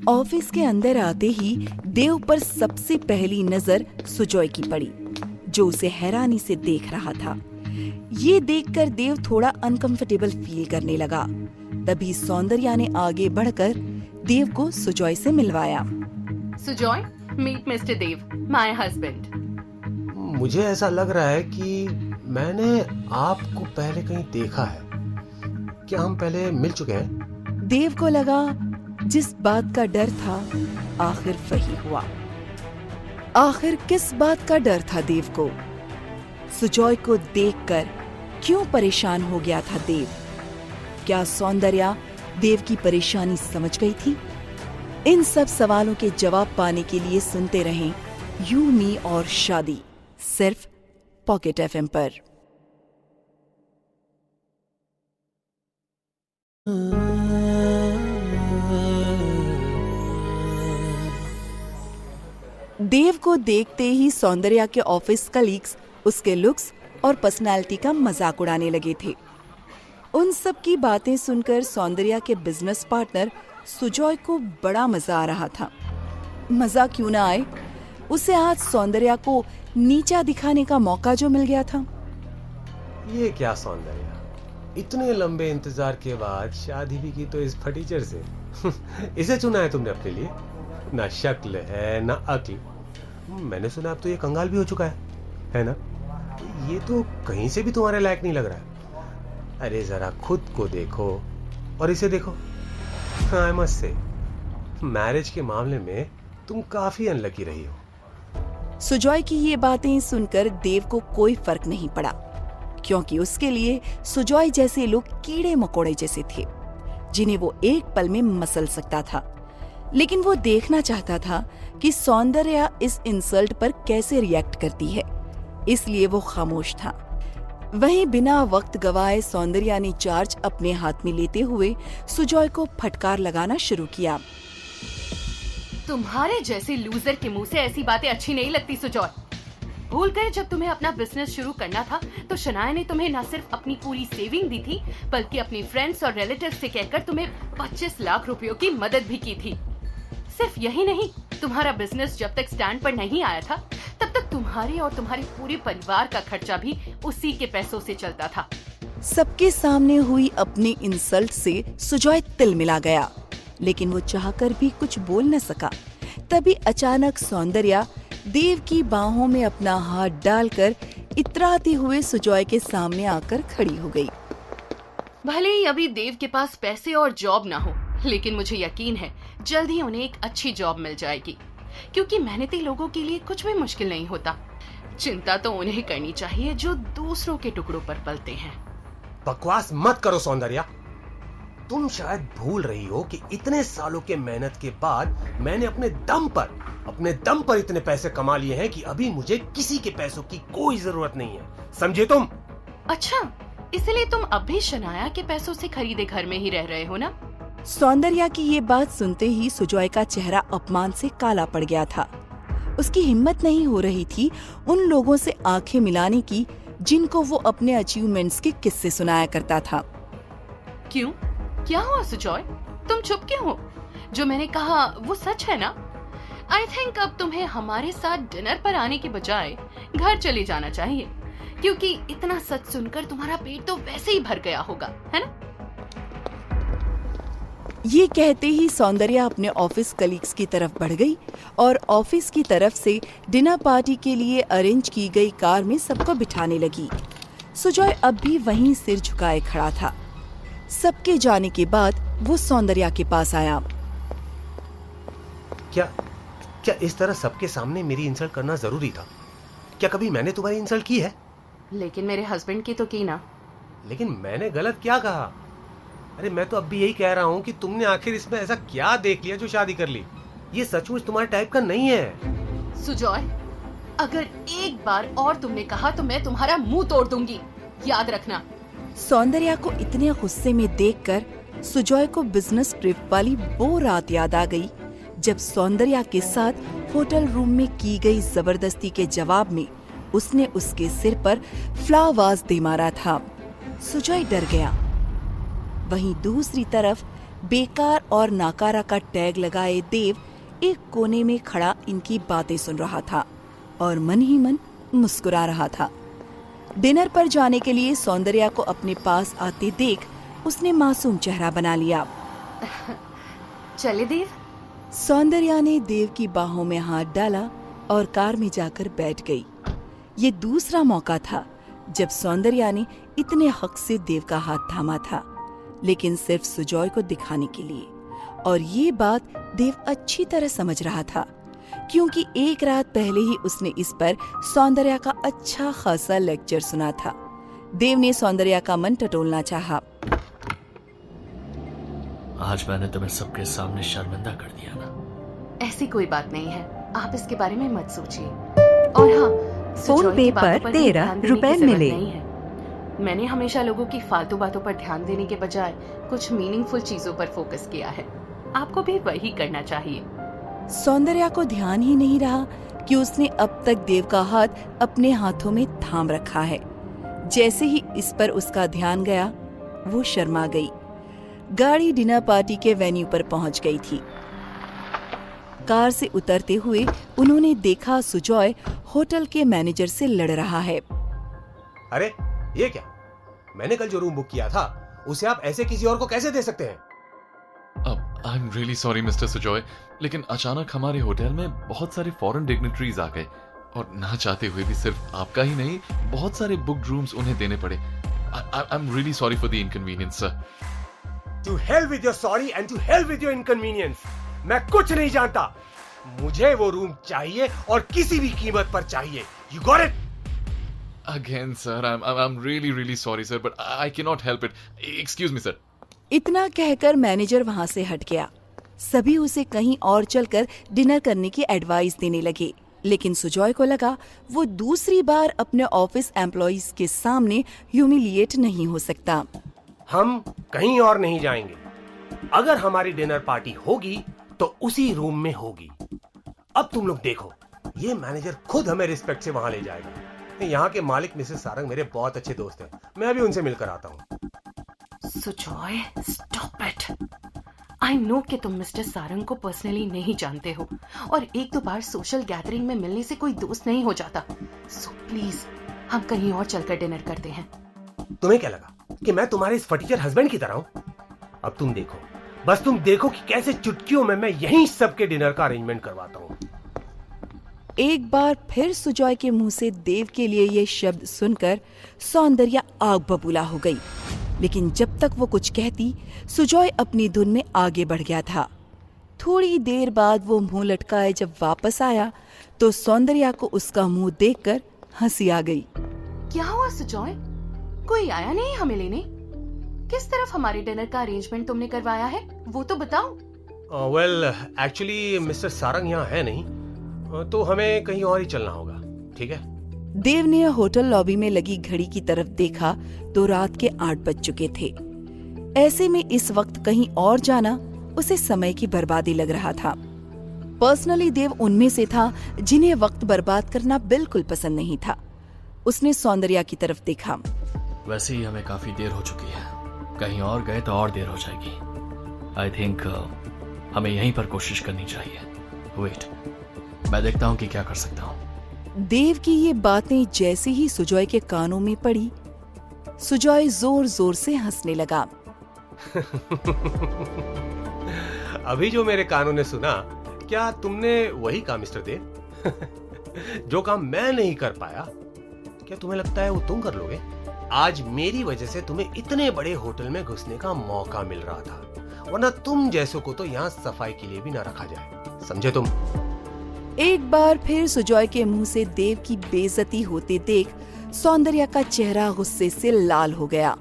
ऑफिस के अंदर आते ही देव पर सबसे पहली नजर सुजॉय की पड़ी, जो उसे हैरानी से देख रहा था। ये देखकर देव थोड़ा अनकंफर्टेबल फील करने लगा। तभी सौंदर्या ने आगे बढ़कर देव को सुजॉय से मिलवाया। Sujoy, meet Mister Dev, my husband. मुझे ऐसा लग रहा है कि मैंने आपको पहले कहीं देखा है। क्या हम पहले मिल चुके हैं? देव को लगा जिस बात का डर था आखिर वही हुआ। आखिर किस बात का डर था देव को? सुजॉय को देखकर क्यों परेशान हो गया था देव? क्या सौंदर्या देव की परेशानी समझ गई थी? इन सब सवालों के जवाब पाने के लिए सुनते रहें यू मी और शादी, सिर्फ पॉकेट एफएम पर। देव को देखते ही सौंदर्या के ऑफिस कलीग्स उसके लुक्स और पर्सनालिटी का मजाक उड़ाने लगे थे। उन सब की बातें सुनकर सौंदर्या के बिजनेस पार्टनर सुजॉय को बड़ा मजा आ रहा था। मजा क्यों ना आए, उसे आज सौंदर्या को नीचा दिखाने का मौका जो मिल गया था। ये क्या सौंदर्या, इतने लंबे इंतजार के बाद शादी भी की तो इस फटीचर से। इसे चुना है तुमने अपने लिए? ना शक्ल है ना अक्ल। मैंने सुना अब तो ये कंगाल भी हो चुका है ना? ये तो कहीं से भी तुम्हारे लायक नहीं लग रहा है। अरे जरा खुद को देखो और इसे देखो। आई मस्ट से, मैरिज के मामले में तुम काफी अनलकी रही हो। सुजॉय की ये बातें सुनकर देव को कोई फर्क नहीं पड़ा, क्योंकि उसके लिए सुजॉय जैसे लोग कीड़े मकोड़े जैसे थे, जिन्हें वो एक पल में मसल सकता था। लेकिन वो देखना चाहता था कि सौंदर्या इस इंसल्ट पर कैसे रिएक्ट करती है, इसलिए वो खामोश था। वहीं बिना वक्त गवाए सौंदर्या ने चार्ज अपने हाथ में लेते हुए सुजॉय को फटकार लगाना शुरू किया। तुम्हारे जैसे लूजर के मुंह से ऐसी बातें अच्छी नहीं लगती सुजॉय। भूल गए जब तुम्हें अपना बिजनेस शुरू करना था तो शनाया ने तुम्हें न सिर्फ अपनी पूरी सेविंग दी थी, बल्कि अपने फ्रेंड्स और रिलेटिव्स से कहकर तुम्हें 25 लाख रुपयों की मदद भी की थी। सिर्फ यही नहीं, तुम्हारा बिजनेस जब तक स्टैंड पर नहीं आया था तब तक तुम्हारे और तुम्हारे पूरे परिवार का खर्चा भी उसी के पैसों से चलता था। सबके सामने हुई अपनी इंसल्ट से सुजॉय तिलमिला गया, लेकिन वो चाहकर भी कुछ बोल न सका। तभी अचानक सौंदर्या देव की बाहों में अपना हाथ डालकर इतराते हुए सुजॉय के सामने आकर खड़ी हो गई। भले ही अभी देव के पास पैसे और जॉब ना हो, लेकिन मुझे यकीन है जल्द ही उन्हें एक अच्छी जॉब मिल जाएगी, क्योंकि मेहनती लोगों के लिए कुछ भी मुश्किल नहीं होता। चिंता तो उन्हें करनी चाहिए जो दूसरों के टुकड़ों पर पलते हैं। बकवास मत करो सौंदर्या। तुम शायद भूल रही हो कि इतने सालों के मेहनत के बाद मैंने अपने दम पर इतने पैसे कमा लिए हैं कि अभी मुझे किसी के पैसों की कोई जरूरत नहीं है, समझे तुम? अच्छा, इसलिए तुम अब भी शनाया के पैसों से खरीदे घर में ही रह रहे हो ना? सौंदर्या की ये बात सुनते ही सुजॉय का चेहरा अपमान से काला पड़ गया था। उसकी हिम्मत नहीं हो रही थी उन लोगों से आंखें मिलाने की जिनको वो अपने अचीवमेंट्स के किस्से सुनाया करता था। क्यों? क्या हुआ सुजॉय? तुम चुप क्यों हो? जो मैंने कहा वो सच है ना? आई थिंक अब तुम्हें हमारे साथ डिनर पर आने के बजाय घर चले जाना चाहिए, क्योंकि इतना सच सुनकर तुम्हारा पेट तो वैसे ही भर गया होगा, है ना? ये कहते ही सौंदर्या अपने ऑफिस कलीग्स की तरफ बढ़ गई और ऑफिस की तरफ से डिनर पार्टी के लिए अरेंज की गई कार में सबको बिठाने लगी। सुजॉय अब भी वहीं सिर झुकाए खड़ा था। सबके जाने के बाद वो सौंदर्या के पास आया। क्या इस तरह सबके सामने मेरी इंसल्ट करना जरूरी था? क्या कभी मैंने तुम्हारी इंसल्ट की है? लेकिन मेरे हस्बैंड की तो की ना। लेकिन मैंने गलत क्या कहा? अरे मैं तो अब भी यही कह रहा हूँ कि तुमने आखिर इसमें ऐसा क्या देख लिया जो शादी कर ली? ये सचमुच तुम्हारे टाइप का नहीं है। सुजॉय, अगर एक बार और तुमने कहा तो मैं तुम्हारा मुंह तोड़ दूंगी, याद रखना। सौंदर्या को इतने गुस्से में देखकर सुजॉय को बिजनेस ट्रिप वाली वो रात याद आ गई जब सौंदर्या के साथ होटल रूम में की गई जबरदस्ती के जवाब में उसने उसके सिर पर फ्लावर्स दे मारा था। सुजॉय डर गया। वहीं दूसरी तरफ बेकार और नाकारा का टैग लगाए देव एक कोने में खड़ा इनकी बातें सुन रहा था और मन ही मन मुस्कुरा रहा था। डिनर पर जाने के लिए सौंदर्या को अपने पास आते देख उसने मासूम चेहरा बना लिया। चले देव। सौंदर्या ने देव की बाहों में हाथ डाला और कार में जाकर बैठ गई। ये दूसरा मौका था जब सौंदर्या ने इतने हक से देव का हाथ थामा था, लेकिन सिर्फ सुजॉय को दिखाने के लिए। और ये बात देव अच्छी तरह समझ रहा था, क्योंकि एक रात पहले ही उसने इस पर सौंदर्या का अच्छा खासा लेक्चर सुना था। देव ने सौंदर्या का मन टटोलना चाहा। आज मैंने तुम्हें सबके सामने शर्मिंदा कर दिया ना। ऐसी कोई बात नहीं है, आप इसके बारे में मत सोचिए। और हाँ, फोन सुजॉय पे की बातों पर भी 13 ध्यान देने की रुपए जरूरत मिले। नहीं है। मैंने हमेशा लोगों की फालतू बातों पर ध्यान देने के बजाय कुछ मीनिंगफुल चीजों पर फोकस किया है। आपको भी वही करना चाहिए। सौंदर्या को ध्यान ही नहीं रहा कि उसने अब तक देव का हाथ अपने हाथों में थाम रखा है। जैसे ही इस पर उसका ध्यान गया, वो शर्मा गई। गाड़ी डिनर पार्टी के वेन्यू पर पहुंच गई थी। कार से उतरते हुए उन्होंने देखा सुजॉय होटल के मैनेजर से लड़ रहा है। अरे ये क्या, मैंने कल जो रूम बुक किया था उसे आप ऐसे किसी और को कैसे दे सकते हैं? I am really sorry mister Sujoy, लेकिन अचानक हमारे होटल में बहुत सारे फॉरेन डिग्निटरीज आ गए और ना चाहते हुए भी सिर्फ आपका ही नहीं, बहुत सारे बुक्ड रूम्स उन्हें देने पड़े। I am really sorry for the inconvenience sir. To hell with your sorry and to hell with your inconvenience। मैं कुछ नहीं जानता, मुझे वो रूम चाहिए और किसी भी कीमत पर चाहिए। You got it? Again sir, I'm really sorry sir, but I cannot help it. Excuse me sir। इतना कहकर मैनेजर वहां से हट गया। सभी उसे कहीं और चलकर डिनर करने की एडवाइस देने लगे, लेकिन सुजॉय को लगा वो दूसरी बार अपने ऑफिस एम्प्लॉइज के सामने ह्यूमिलिएट नहीं हो सकता। हम कहीं और नहीं जाएंगे। अगर हमारी डिनर पार्टी होगी तो उसी रूम में होगी। अब तुम लोग देखो, ये मैनेजर खुद हमें रिस्पेक्ट से वहां ले जाएगा। यहाँ के मालिक मिसेस सारंग मेरे बहुत अच्छे दोस्त हैं। मैं अभी उनसे मिलकर आता हूँ। Sujoy, stop it. I know कि तुम मिस्टर सारंग को पर्सनली नहीं जानते हो और एक दो बार सोशल गैदरिंग में मिलने से कोई दोस्त नहीं हो जाता। सो प्लीज हम कहीं और चलकर डिनर करते हैं। तुम्हें क्या लगा कि मैं तुम्हारे इस फटीचर हस्बैंड की तरह हूं? अब तुम देखो, बस तुम देखो कि कैसे चुटकियों में मैं यहीं सबके डिनर का अरेंजमेंट करवाता हूं। एक बार फिर सुजॉय के मुंह से देव के लिए ये शब्द सुनकर सौंदर्या आग बबूला हो गई, लेकिन जब तक वो कुछ कहती, सुजॉय अपनी धुन में आगे बढ़ गया था। थोड़ी देर बाद वो मुंह लटकाए जब वापस आया तो सौंदर्या को उसका मुंह देखकर हंसी आ गई। क्या हुआ सुजॉय? कोई आया नहीं हमें लेने? किस तरफ हमारे डिनर का अरेंजमेंट तुमने करवाया है, वो तो बताओ। वेल एक्चुअली मिस्टर सारंग यहाँ है नहीं, तो हमें कहीं और ही चलना होगा। ठीक है? देव ने होटल लॉबी में लगी घड़ी की तरफ देखा तो रात के 8 बज चुके थे। ऐसे में इस वक्त कहीं और जाना उसे समय की बर्बादी लग रहा था। पर्सनली देव उनमें से था जिन्हें वक्त बर्बाद करना बिल्कुल पसंद नहीं था। उसने सौंदर्या की तरफ देखा। वैसे ही हमें काफी देर हो चुकी है, कहीं और गए तो और देर हो जाएगी। आई थिंक हमें यहीं पर कोशिश करनी चाहिए। वेट, मैं देखता हूँ कि क्या कर सकता हूँ। देव की ये बातें जैसे ही सुजॉय के कानों में पड़ी, सुजॉय जोर जोर से हंसने लगा। अभी जो मेरे कानों ने सुना, क्या तुमने वही कहा मिस्टर देव? जो काम मैं नहीं कर पाया, क्या तुम्हें लगता है वो तुम कर लोगे? आज मेरी वजह से तुम्हें इतने बड़े होटल में घुसने का मौका मिल रहा था, वरना तुम जैसों को तो यहाँ सफाई के लिए भी ना रखा जाए। समझे तुम? एक बार फिर सुजॉय के मुंह से देव की बेइज्जती होते देख सौंदर्या का चेहरा गुस्से से लाल हो गया,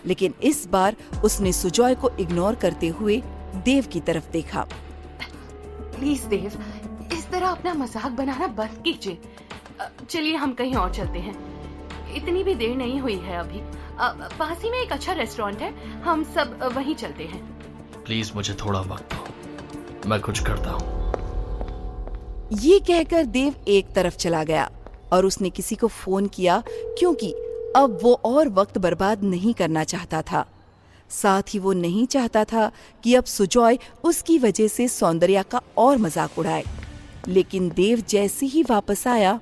लेकिन इस बार उसने सुजॉय को इग्नोर करते हुए देव की तरफ देखा। प्लीज देव, इस तरह अपना मजाक बनाना बंद कीजिए। चलिए हम कहीं और चलते हैं। इतनी भी देर नहीं हुई है अभी। पास ही में एक अच्छा रेस्टोरेंट है, हम सब वहीं चलते हैं। प्लीज मुझे थोड़ा वक्त दो, मैं कुछ करता हूँ। ये कहकर देव एक तरफ चला गया और उसने किसी को फोन किया, क्योंकि अब वो और वक्त बर्बाद नहीं करना चाहता था। साथ ही वो नहीं चाहता था कि अब सुजॉय उसकी वजह से सौंदर्या का और मजाक उड़ाए। लेकिन देव जैसे ही वापस आया,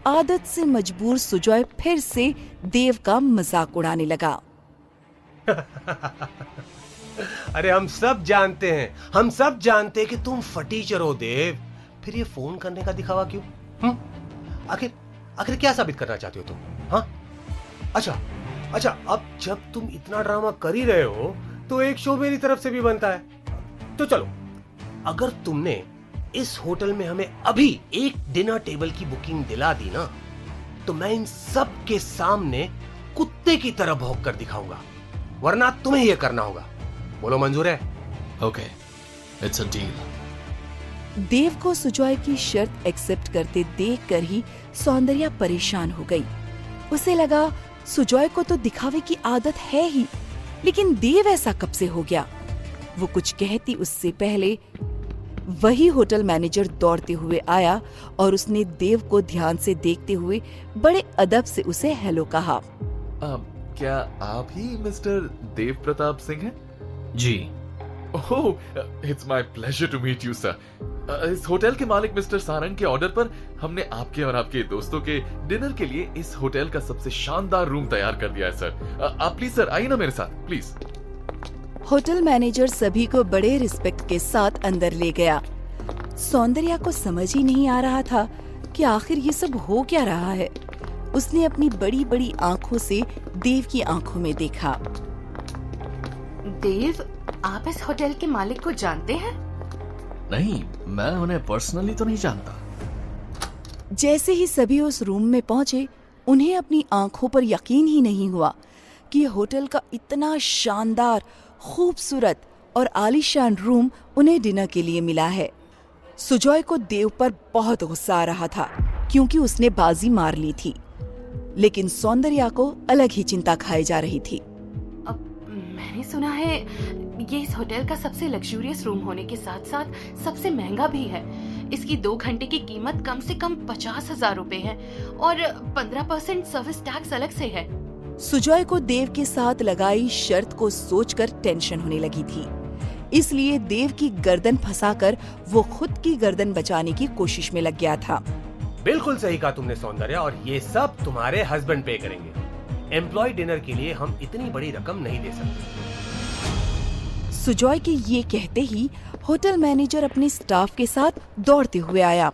आदत से मजबूर सुजॉय फिर से देव का मजाक उड़ाने लगा। अरे हम सब जानते हैं कि तुम फटीचर हो देव। फिर ये फोन करने का दिखावा क्यों? आखिर क्या साबित करना चाहते हो तुम? हाँ? अच्छा, अब जब तुम इतना ड्रामा कर ही रहे हो तो एक शो मेरी तरफ से भी बनता है। तो चलो, अगर तुमने इस होटल में हमें अभी एक डिनर टेबल की बुकिंग दिला दी ना, तो मैं इन सब के सामने कुत्ते की तरह भौंक कर दिखाऊंगा, वरना तुम्हें यह करना होगा। बोलो मंजूर है? Okay, it's a deal. Dev को सुजॉय की शर्त एक्सेप्ट करते देखकर ही सौंदर्या परेशान हो गई। उसे लगा सुजॉय को तो दिखावे की आदत है ही, लेकिन देव ऐसा कब से हो गया? वो कुछ कहती उससे पहले वही होटल मैनेजर दौड़ते हुए आया और उसने देव को ध्यान से देखते हुए बड़े अदब से उसे हेलो कहा। क्या आप ही मिस्टर देव प्रताप सिंह हैं? जी। Oh, it's my pleasure to meet you sir. इस होटल के मालिक मिस्टर सारंग के ऑर्डर पर हमने आपके और आपके दोस्तों के डिनर के लिए इस होटल का सबसे शानदार रूम तैयार कर दिया है सर। आप प्लीज सर आइए ना मेरे साथ, प्लीज। होटल मैनेजर सभी को बड़े रिस्पेक्ट के साथ अंदर ले गया। सौंदर्या को समझ ही नहीं आ रहा था कि आखिर ये सब हो क्या रहा है। उसने अपनी बड़ी बड़ी आंखों से देव की आंखों में देखा। देव, आप इस होटल के मालिक को जानते हैं? नहीं, मैं उन्हें पर्सनली तो नहीं जानता। जैसे ही सभी उस रूम में पहुंचे, उन्हें अपनी आंखों पर यकीन ही नहीं हुआ कि होटल का इतना शानदार, खूबसूरत और आलीशान रूम उन्हें डिनर के लिए मिला है। सुजॉय को देव पर बहुत गुस्सा आ रहा था क्योंकि उसने बाजी मार ली थी, लेकिन सौंदर्या को अलग ही चिंता खाई जा रही थी। मैंने सुना है ये इस होटल का सबसे लग्जूरियस रूम होने के साथ साथ सबसे महंगा भी है। इसकी 2 घंटे की कीमत कम से कम 50,000 रुपए है और 15% सर्विस टैक्स अलग से है। सुजॉय को देव के साथ लगाई शर्त को सोचकर टेंशन होने लगी थी, इसलिए देव की गर्दन फंसाकर वो खुद की गर्दन बचाने की कोशिश में लग गया था। बिल्कुल सही कहा तुमने सौंदर्या, और ये सब तुम्हारे हस्बैंड पे करेंगे। एम्प्लॉय डिनर के लिए हम इतनी बड़ी रकम नहीं दे सकते। सुजॉय के ये कहते ही होटल मैनेजर अपने स्टाफ के साथ दौड़ते हुए आया।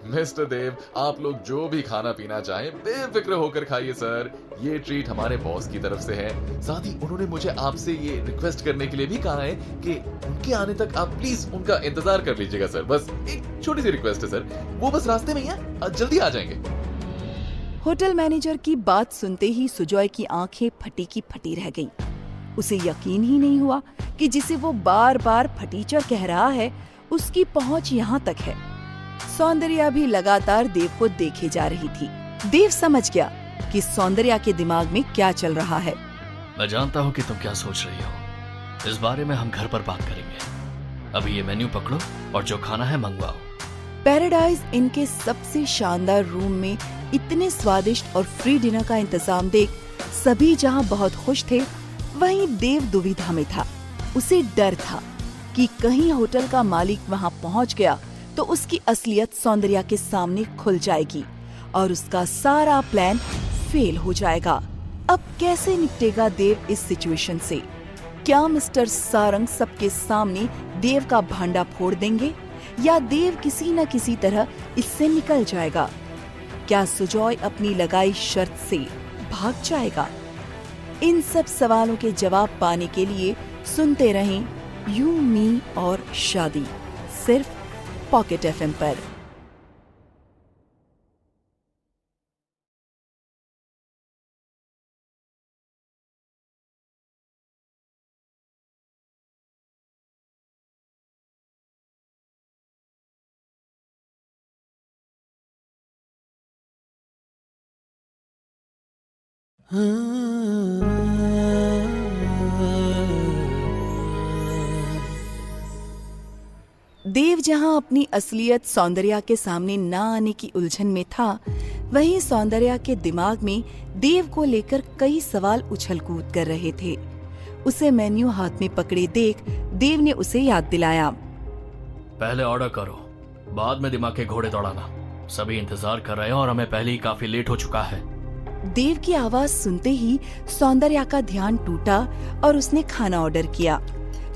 मिस्टर देव, आप लोग जो भी खाना पीना चाहें बेफिक्र होकर खाइए सर। ये ट्रीट हमारे बॉस की तरफ से है। साथ ही उन्होंने मुझे आपसे ये रिक्वेस्ट करने के लिए भी कहा है कि उनके आने तक आप प्लीज उनका इंतजार कर लीजिएगा सर। बस एक छोटी सी रिक्वेस्ट है सर, वो बस रास्ते में ही है, जल्दी आ जाएंगे। होटल मैनेजर की बात सुनते ही सुजॉय की आंखें फटी की फटी रह गईं। उसे यकीन ही नहीं हुआ कि जिसे वो बार बार फटीचर कह रहा है उसकी पहुंच यहाँ तक है। सौंदर्या भी लगातार देव को देखे जा रही थी। देव समझ गया कि सौंदर्या के दिमाग में क्या चल रहा है। मैं जानता हूँ कि तुम क्या सोच रही हो। इस बारे में हम घर पर बात करेंगे। अभी ये मेन्यू पकड़ो और जो खाना है मंगवाओ। पैराडाइज इन के सबसे शानदार रूम में इतने स्वादिष्ट और फ्री डिनर का इंतजाम देख सभी जहां बहुत खुश थे, वहीं देव दुविधा में था। उसे डर था कि कहीं होटल का मालिक वहां पहुंच गया तो उसकी असलियत सौंदर्या के सामने खुल जाएगी और उसका सारा प्लान फेल हो जाएगा। अब कैसे निपटेगा देव इस सिचुएशन से? क्या मिस्टर सारंग सबके सामने देव का भांडा फोड़ देंगे या देव किसी न किसी तरह इससे निकल जाएगा? क्या सुजॉय अपनी लगाई शर्त से भाग जाएगा? इन सब सवालों के जवाब पाने के लिए सुनते रहें यू मी और शादी, सिर्फ पॉकेट एफएम पर। देव जहां अपनी असलियत सौंदर्या के सामने ना आने की उलझन में था, वहीं सौंदर्या के दिमाग में देव को लेकर कई सवाल उछल कूद कर रहे थे। उसे मेन्यू हाथ में पकड़े देख देव ने उसे याद दिलाया। पहले ऑर्डर करो, बाद में दिमाग के घोड़े दौड़ाना। सभी इंतजार कर रहे हैं और हमें पहले ही काफी लेट हो चुका है। देव की आवाज सुनते ही सौंदर्या का ध्यान टूटा और उसने खाना ऑर्डर किया।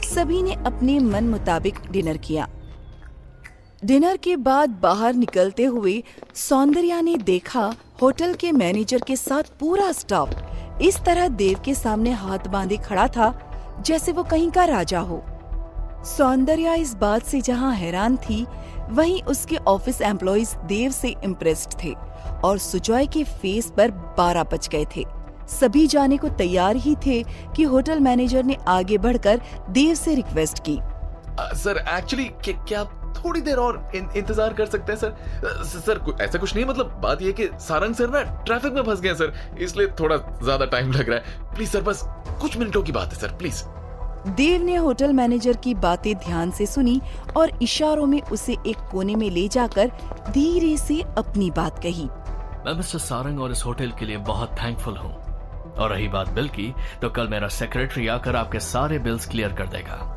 सभी ने अपने मन मुताबिक डिनर किया। डिनर के बाद बाहर निकलते हुए सौंदर्या ने देखा होटल के मैनेजर के साथ पूरा स्टाफ इस तरह देव के सामने हाथ बांधे खड़ा था जैसे वो कहीं का राजा हो। सौंदर्या इस बात से जहां हैरान थी, वहीं उसके ऑफिस एम्प्लॉइज देव से इम्प्रेस्ड थे और सुजॉय के फेस पर 12 बज गए थे। सभी जाने को तैयार ही थे कि होटल मैनेजर ने आगे बढ़कर देव से रिक्वेस्ट की। सर एक्चुअली क्या आप थोड़ी देर और इंतजार कर सकते हैं सर? ऐसा कुछ नहीं है, मतलब बात ये कि सारंग सर ना ट्रैफिक में फंस गए हैं सर, इसलिए थोड़ा ज्यादा टाइम लग रहा है। प्लीज सर, बस कुछ मिनटों की बात है सर, प्लीज। देव ने होटल मैनेजर की बातें ध्यान से सुनी और इशारों में उसे एक कोने में ले जाकर धीरे से अपनी बात कही। मैं मिस्टर सारंग और इस होटल के लिए बहुत थैंकफुल हूँ। और रही बात बिल की, तो कल मेरा सेक्रेटरी आकर आपके सारे बिल्स क्लियर कर देगा।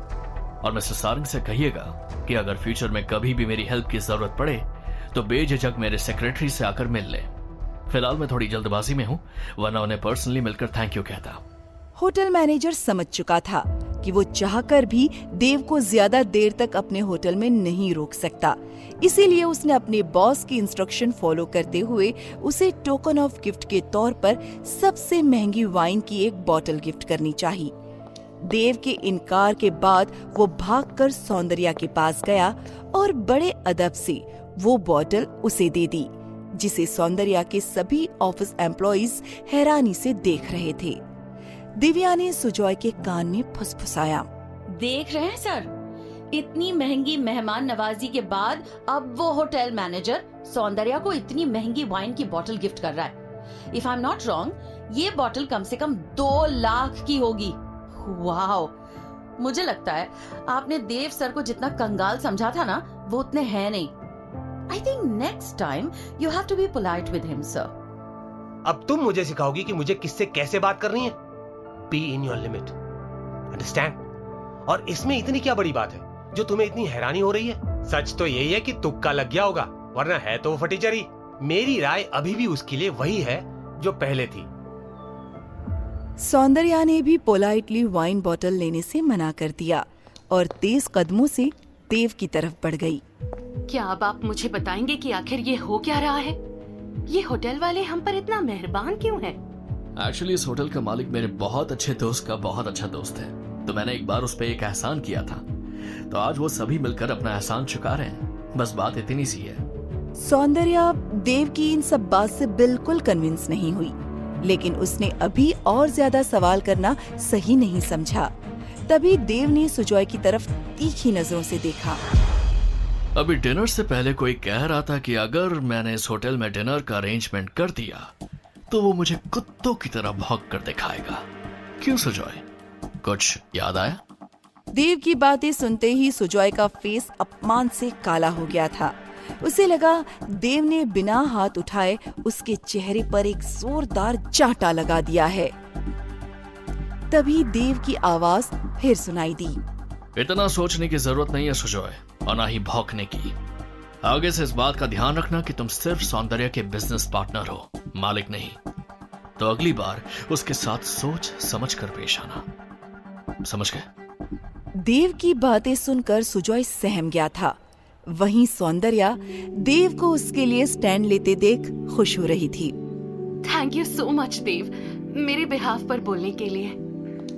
और मिस्टर सारंग से कहिएगा कि अगर फ्यूचर में कभी भी मेरी हेल्प की जरूरत पड़े तो बेझिझक मेरे सेक्रेटरी से आकर मिल ले। फिलहाल मैं थोड़ी जल्दबाजी में हूँ, वरना उन्हें पर्सनली मिलकर थैंक यू कहता। होटल मैनेजर समझ चुका था कि वो चाहकर भी देव को ज्यादा देर तक अपने होटल में नहीं रोक सकता, इसीलिए उसने अपने बॉस की इंस्ट्रक्शन फॉलो करते हुए उसे टोकन ऑफ गिफ्ट के तौर पर सबसे महंगी वाइन की एक बोतल गिफ्ट करनी चाहिए। देव के इनकार के बाद वो भागकर सौंदर्या के पास गया और बड़े अदब से वो बोतल उसे दे दी, जिसे सौंदर्या के सभी ऑफिस एम्प्लॉइज हैरानी से देख रहे थे। दिव्या ने सुजॉय के कान में फुसफुसाया। देख रहे हैं सर, इतनी महंगी मेहमान नवाजी के बाद अब वो होटल मैनेजर सौंदर्या को इतनी महंगी वाइन की बोतल गिफ्ट कर रहा है। If I am not wrong, ये बोतल कम से कम 2 लाख की होगी। वाओ! मुझे लगता है आपने देव सर को जितना कंगाल समझा था ना, वो उतने हैं नहीं। I think next time you have to be polite with him sir. अब तुम मुझे सिखाओगी कि मुझे किससे कैसे बात करनी है। Be in your limit, understand? और इसमें इतनी क्या बड़ी बात है जो तुम्हें इतनी हैरानी हो रही है? सच तो यही है कि तुक्का लग गया होगा, वरना है तो वो फटीचरी। मेरी राय अभी भी उसके लिए वही है जो पहले थी। सौंदर्या ने भी पोलाइटली वाइन बोतल लेने से मना कर दिया और तेज कदमों से देव की तरफ बढ़ गई। क्या अब आप मुझे बताएंगे कि आखिर ये हो क्या रहा है? ये होटल वाले हम पर इतना मेहरबान क्यों हैं? एक्चुअली इस होटल का मालिक मेरे बहुत अच्छे दोस्त का बहुत अच्छा दोस्त है, तो मैंने एक बार उस पर एक एहसान किया था, तो आज वो सभी मिलकर अपना एहसान चुका रहे हैं। बस बात इतनी सी है। सौंदर्या देव की इन सब बात से बिल्कुल कन्विंस नहीं हुई, लेकिन उसने अभी और ज्यादा सवाल करना सही नहीं समझा। तभी देव ने सुजॉय की तरफ तीखी नजरों से देखा। अभी डिनर से पहले कोई कह रहा था कि अगर मैंने इस होटल में डिनर का अरेंजमेंट कर दिया तो वो मुझे कुत्तों की तरह भौंक कर दिखाएगा। क्यों सुजॉय, कुछ याद आया? देव की बातें सुनते ही सुजॉय का फेस अपमान से काला हो गया था। उसे लगा देव ने बिना हाथ उठाए उसके चेहरे पर एक जोरदार चांटा लगा दिया है। तभी देव की आवाज फिर सुनाई दी। इतना सोचने की जरूरत नहीं है सुजॉय, और ना ही भौंकने की। आगे से इस बात का ध्यान रखना कि तुम सिर्फ सौंदर्या के बिजनेस पार्टनर हो, मालिक नहीं। तो अगली बार उसके साथ सोच समझ कर पेश आना, समझ गए? देव की बातें सुनकर सुजॉय सहम गया था। वहीं सौंदर्या देव को उसके लिए स्टैंड लेते देख खुश हो रही थी। थैंक यू सो मच देव, मेरे बिहाफ पर बोलने के लिए।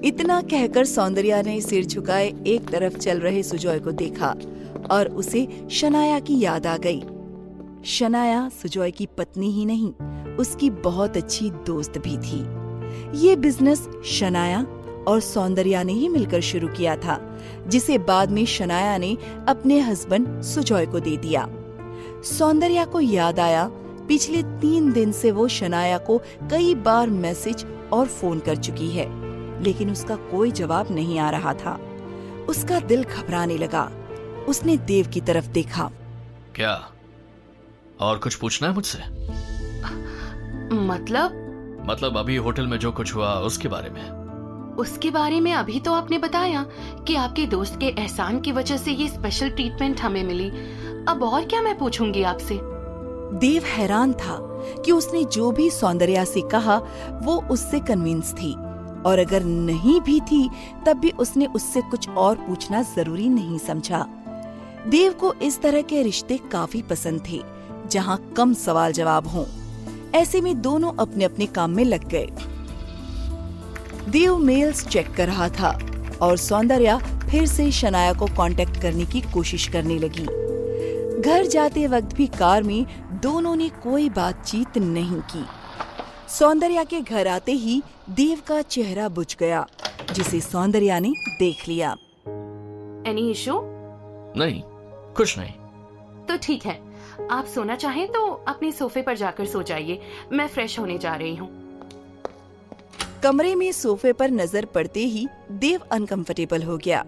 इतना कहकर सौंदर्या ने सिर झुकाए एक तरफ चल रहे सुजॉय को देखा और उसे शनाया की याद आ गई। शनाया सुजॉय की पत्नी ही नहीं, उसकी बहुत अच्छी दोस्त भी थी। ये बिजनेस शनाया और सौंदर्या ने ही मिलकर शुरू किया था, जिसे बाद में शनाया ने अपने हस्बैंड सुजॉय को दे दिया। सौंदर्या को याद आया पिछले 3 दिन से वो शनाया को कई बार मैसेज और फोन कर चुकी है, लेकिन उसका कोई जवाब नहीं आ रहा था। उसका दिल घबराने लगा। उसने देव की तरफ देखा। क्या और कुछ पूछना है मुझसे? मतलब अभी होटल में जो कुछ हुआ उसके बारे में। उसके बारे में अभी तो आपने बताया कि आपके दोस्त के एहसान की वजह से ये स्पेशल ट्रीटमेंट हमें मिली। अब और क्या मैं पूछूंगी आपसे? देव हैरान था कि उसने जो भी सौंदर्या से कहा वो उससे कन्विंस थी, और अगर नहीं भी थी तब भी उसने उससे कुछ और पूछना जरूरी नहीं समझा। देव को इस तरह के रिश्ते काफी पसंद थे, जहाँ कम सवाल जवाब हों। ऐसे में दोनों अपने अपने काम में लग गए। देव मेल्स चेक कर रहा था और सौंदर्या फिर से शनाया को कांटेक्ट करने की कोशिश करने लगी। घर जाते वक्त भी कार में दोनों ने कोई बातचीत नहीं की। सौंदर्या के घर आते ही देव का चेहरा बुझ गया, जिसे सौंदर्या ने देख लिया। Any issue? नहीं, कुछ नहीं। तो ठीक है, आप सोना चाहें तो अपने सोफे पर जाकर सो जाइए, मैं फ्रेश होने जा रही हूँ। कमरे में सोफे पर नजर पड़ते ही देव अनकंफर्टेबल हो गया।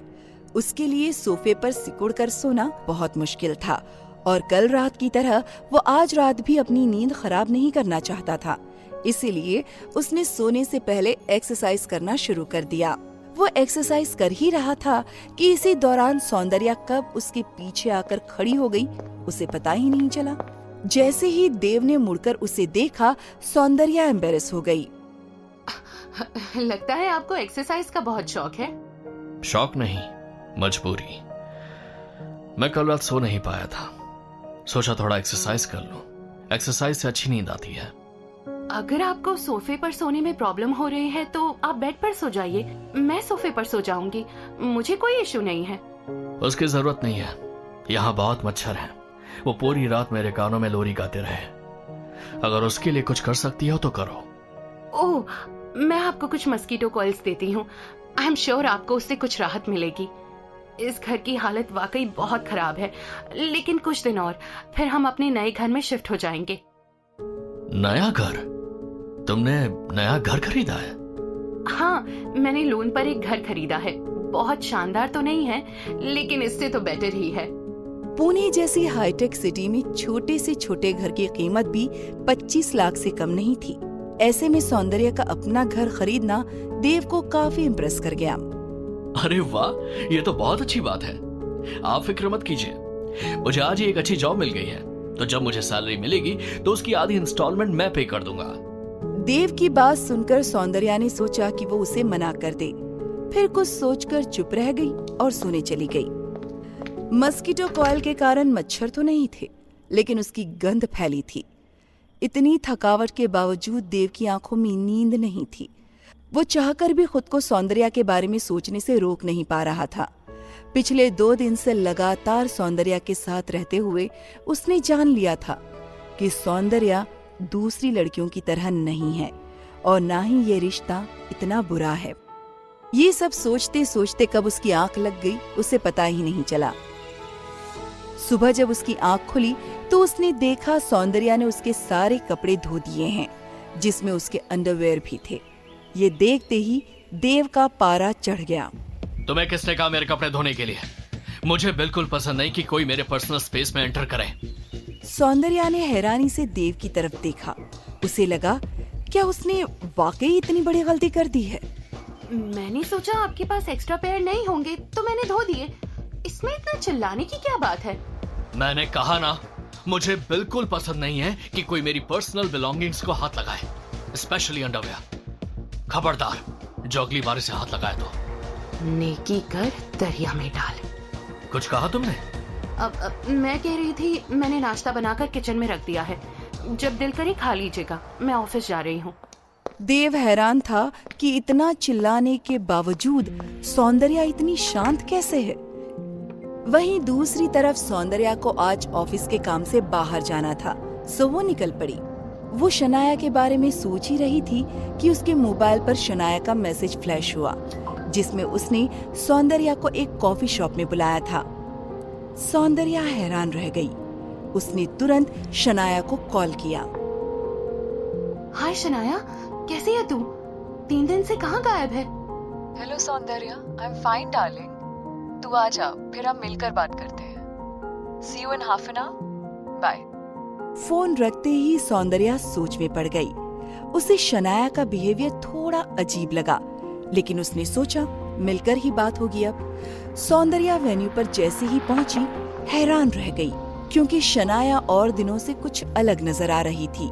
उसके लिए सोफे पर सिकुड़ कर सोना बहुत मुश्किल था और कल रात की तरह वो आज रात भी अपनी नींद खराब नहीं करना चाहता था। इसीलिए उसने सोने से पहले एक्सरसाइज करना शुरू कर दिया। वो एक्सरसाइज कर ही रहा था कि इसी दौरान सौंदर्या कब उसके पीछे आकर खड़ी हो गई, उसे पता ही नहीं चला। जैसे ही देव ने मुड़कर उसे देखा, सौंदर्या एम्बेरस हो गई। लगता है आपको एक्सरसाइज का बहुत शौक है। शौक नहीं, मजबूरी। मैं कल रात सो नहीं पाया था, सोचा थोड़ा एक्सरसाइज कर लूं। एक्सरसाइज से अच्छी नींद आती है। अगर आपको सोफे पर सोने में प्रॉब्लम हो रही है तो आप बेड पर सो जाइए, मैं सोफे पर सो जाऊंगी, मुझे कोई इशू नहीं है। उसकी जरूरत नहीं है, यहाँ बहुत मच्छर है। वो पूरी रात मेरे कानों में लोरी गाते रहे। अगर उसके लिए कुछ कर सकती हो तो करो। ओह, मैं आपको कुछ मस्कीटो कॉइल्स देती हूँ। आई एम श्योर आपको उससे कुछ राहत मिलेगी। इस घर की हालत वाकई बहुत खराब है, लेकिन कुछ दिन और फिर हम अपने नए घर में शिफ्ट हो जाएंगे। नया घर? तुमने नया घर खरीदा है? हाँ, मैंने लोन पर एक घर खरीदा है। बहुत शानदार तो नहीं है, लेकिन इससे तो बेटर ही है। पुणे जैसी हाईटेक सिटी में छोटे से छोटे घर की कीमत भी 25 लाख से कम नहीं थी। ऐसे में सौंदर्या का अपना घर खरीदना देव को काफी इम्प्रेस कर गया। अरे वाह, ये तो बहुत अच्छी बात है। आप फिक्र मत कीजिए, मुझे आज ही एक अच्छी जॉब मिल गई है, तो जब मुझे सैलरी मिलेगी तो उसकी आधी इंस्टॉलमेंट मैं पे कर दूंगा। देव की बात सुनकर सौंदर्या ने सोचा कि वो उसे मना कर दे, फिर कुछ सोचकर चुप रह गई और सोने चली गई। मस्कीटो कॉइल के कारण मच्छर तो नहीं थे, लेकिन उसकी गंध फैली थी। इतनी थकावट के बावजूद देव की आंखों में नींद नहीं थी। वो चाहकर भी खुद को सौंदर्या के बारे में सोचने से रोक नहीं पा रहा था। पिछले 2 दिन से लगातार सौंदर्या के साथ रहते हुए उसने जान लिया था कि सौंदर्या दूसरी लड़कियों की तरह नहीं है और ना ही ये रिश्ता इतना बुरा है। ये सब सोचते सोचते कब उसकी आंख लग गई उसे पता ही नहीं चला। सुबह जब उसकी आंख खुली तो उसने देखा सौंदर्या ने उसके सारे कपड़े धो दिए हैं, जिसमें उसके अंडरवेयर भी थे। ये देखते ही देव का पारा चढ़ गया। तुम्हें किसने कहा मेरे कपड़े धोने के लिए? मुझे बिल्कुल पसंद नहीं कि कोई मेरे पर्सनल स्पेस में एंटर करे। सौंदर्या ने हैरानी से देव की तरफ देखा। उसे लगा, क्या उसने वाकई इतनी बड़ी गलती कर दी है? मैंने सोचा आपके पास एक्स्ट्रा पेयर नहीं होंगे तो मैंने धो दिए। इसमें इतना चिल्लाने की क्या बात है? मैंने कहा ना, मुझे बिल्कुल पसंद नहीं है कि कोई मेरी पर्सनल बिलोंगिंग्स को हाथ लगाए, स्पेशली अंडरवेयर। खबरदार, जो अगली बार से हाथ लगाए तो नेकी कर दरिया में डाल। कुछ कहा तुमने? अब मैं कह रही थी, मैंने नाश्ता बनाकर किचन में रख दिया है, जब दिल करे खा लीजिएगा, मैं ऑफिस जा रही हूँ। देव हैरान था कि इतना चिल्लाने के बावजूद सौंदर्या इतनी शांत कैसे है। वहीं दूसरी तरफ सौंदर्या को आज ऑफिस के काम से बाहर जाना था, सो वो निकल पड़ी। वो शनाया के बारे में सोच ही रही थी कि उसके मोबाइल पर शनाया का मैसेज फ्लैश हुआ, जिसमें उसने सौंदर्या को एक कॉफी शॉप में बुलाया था। सौंदर्या हैरान रह गई। उसने तुरंत शनाया को कॉल किया। हाय शनाया, कैसी है तू? 3 दिन से कहाँ गायब है? Hello Saundarya, I am fine darling. तू आ जा, फिर हम मिलकर बात करते हैं। See you in half an hour, bye. Phone रखते ही सौंदर्या सोच में पड़ गई। उसे शनाया का बिहेवियर थोड़ा अजीब लगा, लेकिन उसने सोचा मिलकर ही बात होगी। अब सौंदर्या वेन्यू पर जैसे ही पहुंची, हैरान रह गई, क्योंकि शनाया और दिनों से कुछ अलग नजर आ रही थी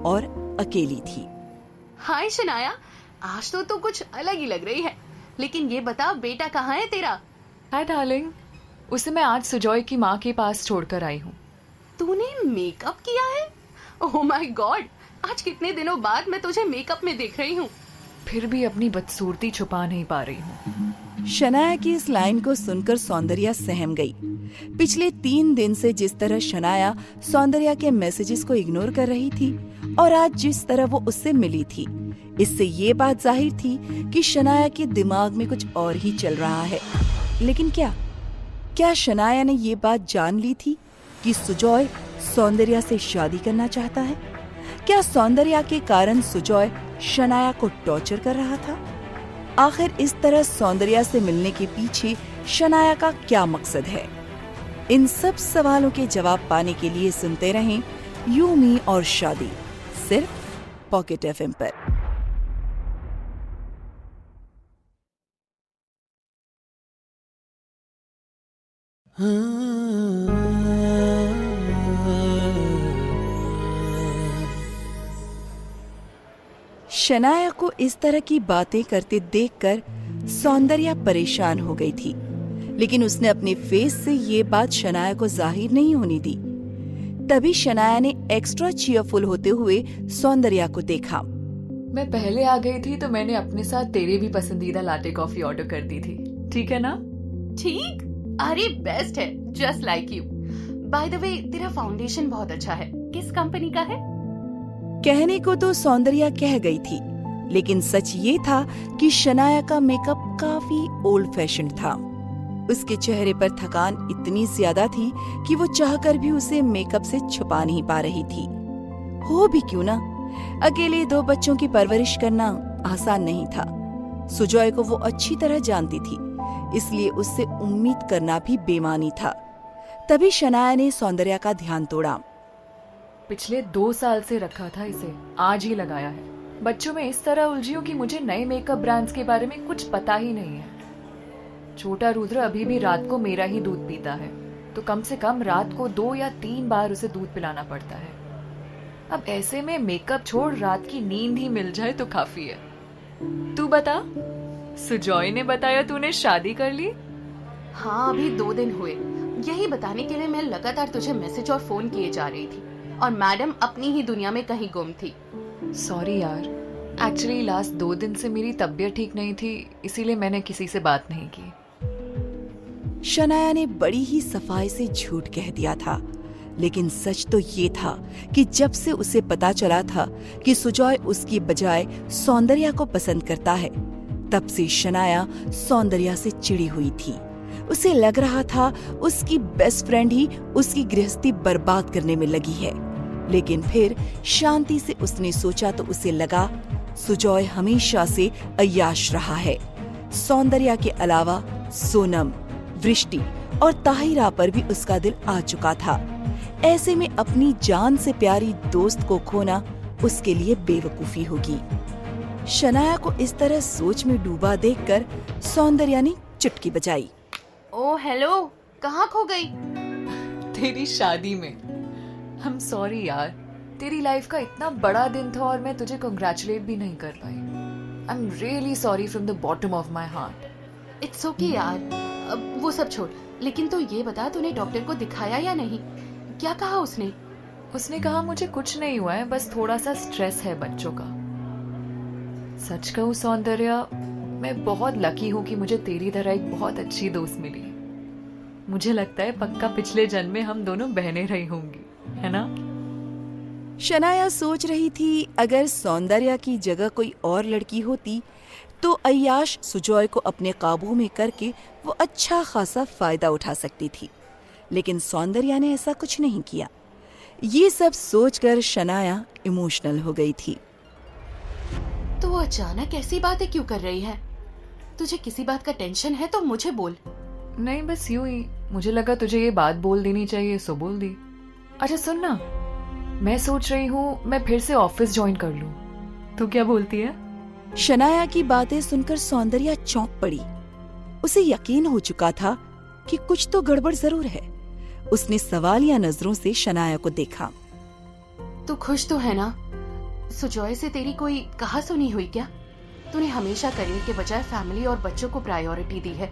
और अकेली थी। हाय शनाया, आज तो तू कुछ अलग ही लग रही है, लेकिन ये बता बेटा कहाँ है तेरा? हाय डार्लिंग, उसे मैं आज सुजॉय की माँ के पास छोड़कर आई हूँ। तूने मेकअप किया है? ओह माय गॉड, आज कितने दिनों बाद मैं तुझे मेकअप में देख रही हूँ। फिर भी अपनी बदसूरती छुपा नहीं पा रही हूँ। शनाया की इस लाइन को सुनकर सौंदर्या सहम गई। पिछले 3 दिन से जिस तरह शनाया सौंदर्या के मैसेजेस को इग्नोर कर रही थी और आज जिस तरह वो उससे मिली थी, इससे ये बात जाहिर थी कि शनाया के दिमाग में कुछ और ही चल रहा है। लेकिन क्या शनाया ने ये बात जान ली थी कि सुजॉय सौंदर्या से शादी करना चाहता है? क्या सौंदर्या के कारण सुजॉय शनाया को टॉर्चर कर रहा था? आखिर इस तरह सौंदर्या से मिलने के पीछे शनाया का क्या मकसद है? इन सब सवालों के जवाब पाने के लिए सुनते रहें यू मी और शादी, सिर्फ पॉकेट एफएम पर। शनाया को इस तरह की बातें करते देखकर सौंदर्या परेशान हो गई थी, लेकिन उसने अपने फेस से ये बात शनाया को जाहिर नहीं होने दी। तभी शनाया ने एक्स्ट्रा चीयरफुल होते हुए सौंदर्या को देखा। मैं पहले आ गई थी तो मैंने अपने साथ तेरे भी पसंदीदा लाटे कॉफी ऑर्डर कर दी थी, ठीक है ना? ठीक? अरे बेस्ट है, just like you. By the way, तेरा फाउंडेशन बहुत अच्छा है, किस कंपनी का है? कहने को तो सौंदर्या कह गई थी, लेकिन सच ये था कि शनाया का मेकअप काफी ओल्ड फैशन था। उसके चेहरे पर थकान इतनी ज्यादा थी कि वो चाहकर भी उसे मेकअप से छुपा नहीं पा रही थी। हो भी क्यों ना, अकेले 2 बच्चों की परवरिश करना आसान नहीं था। सुजॉय को वो अच्छी तरह जानती थी, इसलिए उससे उम्मीद करना भी बेमानी था। तभी शनाया ने सौंदर्या का ध्यान तोड़ा। पिछले 2 साल से रखा था इसे, आज ही लगाया है। बच्चों में इस तरह उलझी हूँ कि मुझे नए मेकअप ब्रांड्स के बारे में कुछ पता ही नहीं है। छोटा रुद्र अभी भी रात को मेरा ही दूध पीता है, तो कम से कम रात को 2 या 3 बार उसे दूध पिलाना पड़ता है। अब ऐसे में मेकअप छोड़ रात की नींद ही मिल जाए तो काफी है। तू बता, सुजॉय ने बताया तूने शादी कर ली? हाँ, अभी 2 दिन हुए। यही बताने के लिए मैं लगातार तुझे मैसेज और फोन किए जा रही थी, और मैडम अपनी ही दुनिया में कहीं गुम थी। सॉरी यार, एक्चुअली लास्ट 2 दिन से मेरी तबीयत ठीक नहीं थी, इसीलिए मैंने किसी से बात नहीं की। शनाया ने बड़ी ही सफाई से झूठ कह दिया था, लेकिन सच तो ये था कि जब से उसे पता चला था कि सुजॉय उसकी बजाय सौंदर्या को पसंद करता है, तब से शनाया सौंदर्या से चिढ़ी हुई थी। उसे लग रहा था उसकी बेस्ट फ्रेंड ही उसकी गृहस्थी बर्बाद करने में लगी है। लेकिन फिर शांति से उसने सोचा तो उसे लगा सुजॉय हमेशा से अय्याश रहा है। सौंदर्या के अलावा सोनम, वृष्टि और ताहिरा पर भी उसका दिल आ चुका था। ऐसे में अपनी जान से प्यारी दोस्त को खोना उसके लिए बेवकूफी होगी। शनाया को इस तरह सोच में डूबा देखकर सौंदर्या ने चुटकी बजाई। ओ हेलो, कहाँ खो गई? तेरी शादी में। I'm sorry यार, तेरी लाइफ का इतना बड़ा दिन था और मैं तुझे कंग्रेचुलेट भी नहीं कर पाई। I'm really sorry from the bottom of my heart. It's okay यार, अब वो सब छोड़। लेकिन तू ये बता, तूने डॉक्टर को दिखाया या नहीं? क्या कहा उसने? उसने कहा मुझे कुछ नहीं हुआ है, बस थोड़ा सा स्ट्रेस है बच्चों का। सच कहूँ सौंदर्या, मैं बहुत लकी हूँ कि मुझे तेरी तरह एक बहुत अच्छी दोस्त मिली। मुझे लगता है पक्का पिछले जन्म में हम दोनों बहनें रही होंगी, है ना? शनाया सोच रही थी अगर सौंदर्या की जगह कोई और लड़की होती तो अय्याश सुजॉय को अपने काबू में करके वो अच्छा खासा फायदा उठा सकती थी, लेकिन सौंदर्या ने ऐसा कुछ नहीं किया। ये सब सोचकर शनाया इमोशनल हो गई थी। तो वो अचानक ऐसी बातें क्यों कर रही है? तुझे किसी बात का टेंशन है तो मुझे बोल। नहीं, बस यूं ही मुझे लगा तुझे ये बात बोल देनी चाहिए, सो बोल दी। अच्छा सुन ना, मैं सोच रही हूँ मैं फिर से ऑफिस ज्वाइन कर लूँ, तू क्या बोलती है? शनाया की बातें सुनकर सौंदर्या चौंक पड़ी। उसे यकीन हो चुका था कि कुछ तो गड़बड़ जरूर है। उसने सवालिया नजरों से शनाया को देखा। तू खुश तो है ना? सुजॉय से तेरी कोई कहा सुनी हुई क्या? तूने हमेशा करियर के बजाय फैमिली और बच्चों को प्रायोरिटी दी है,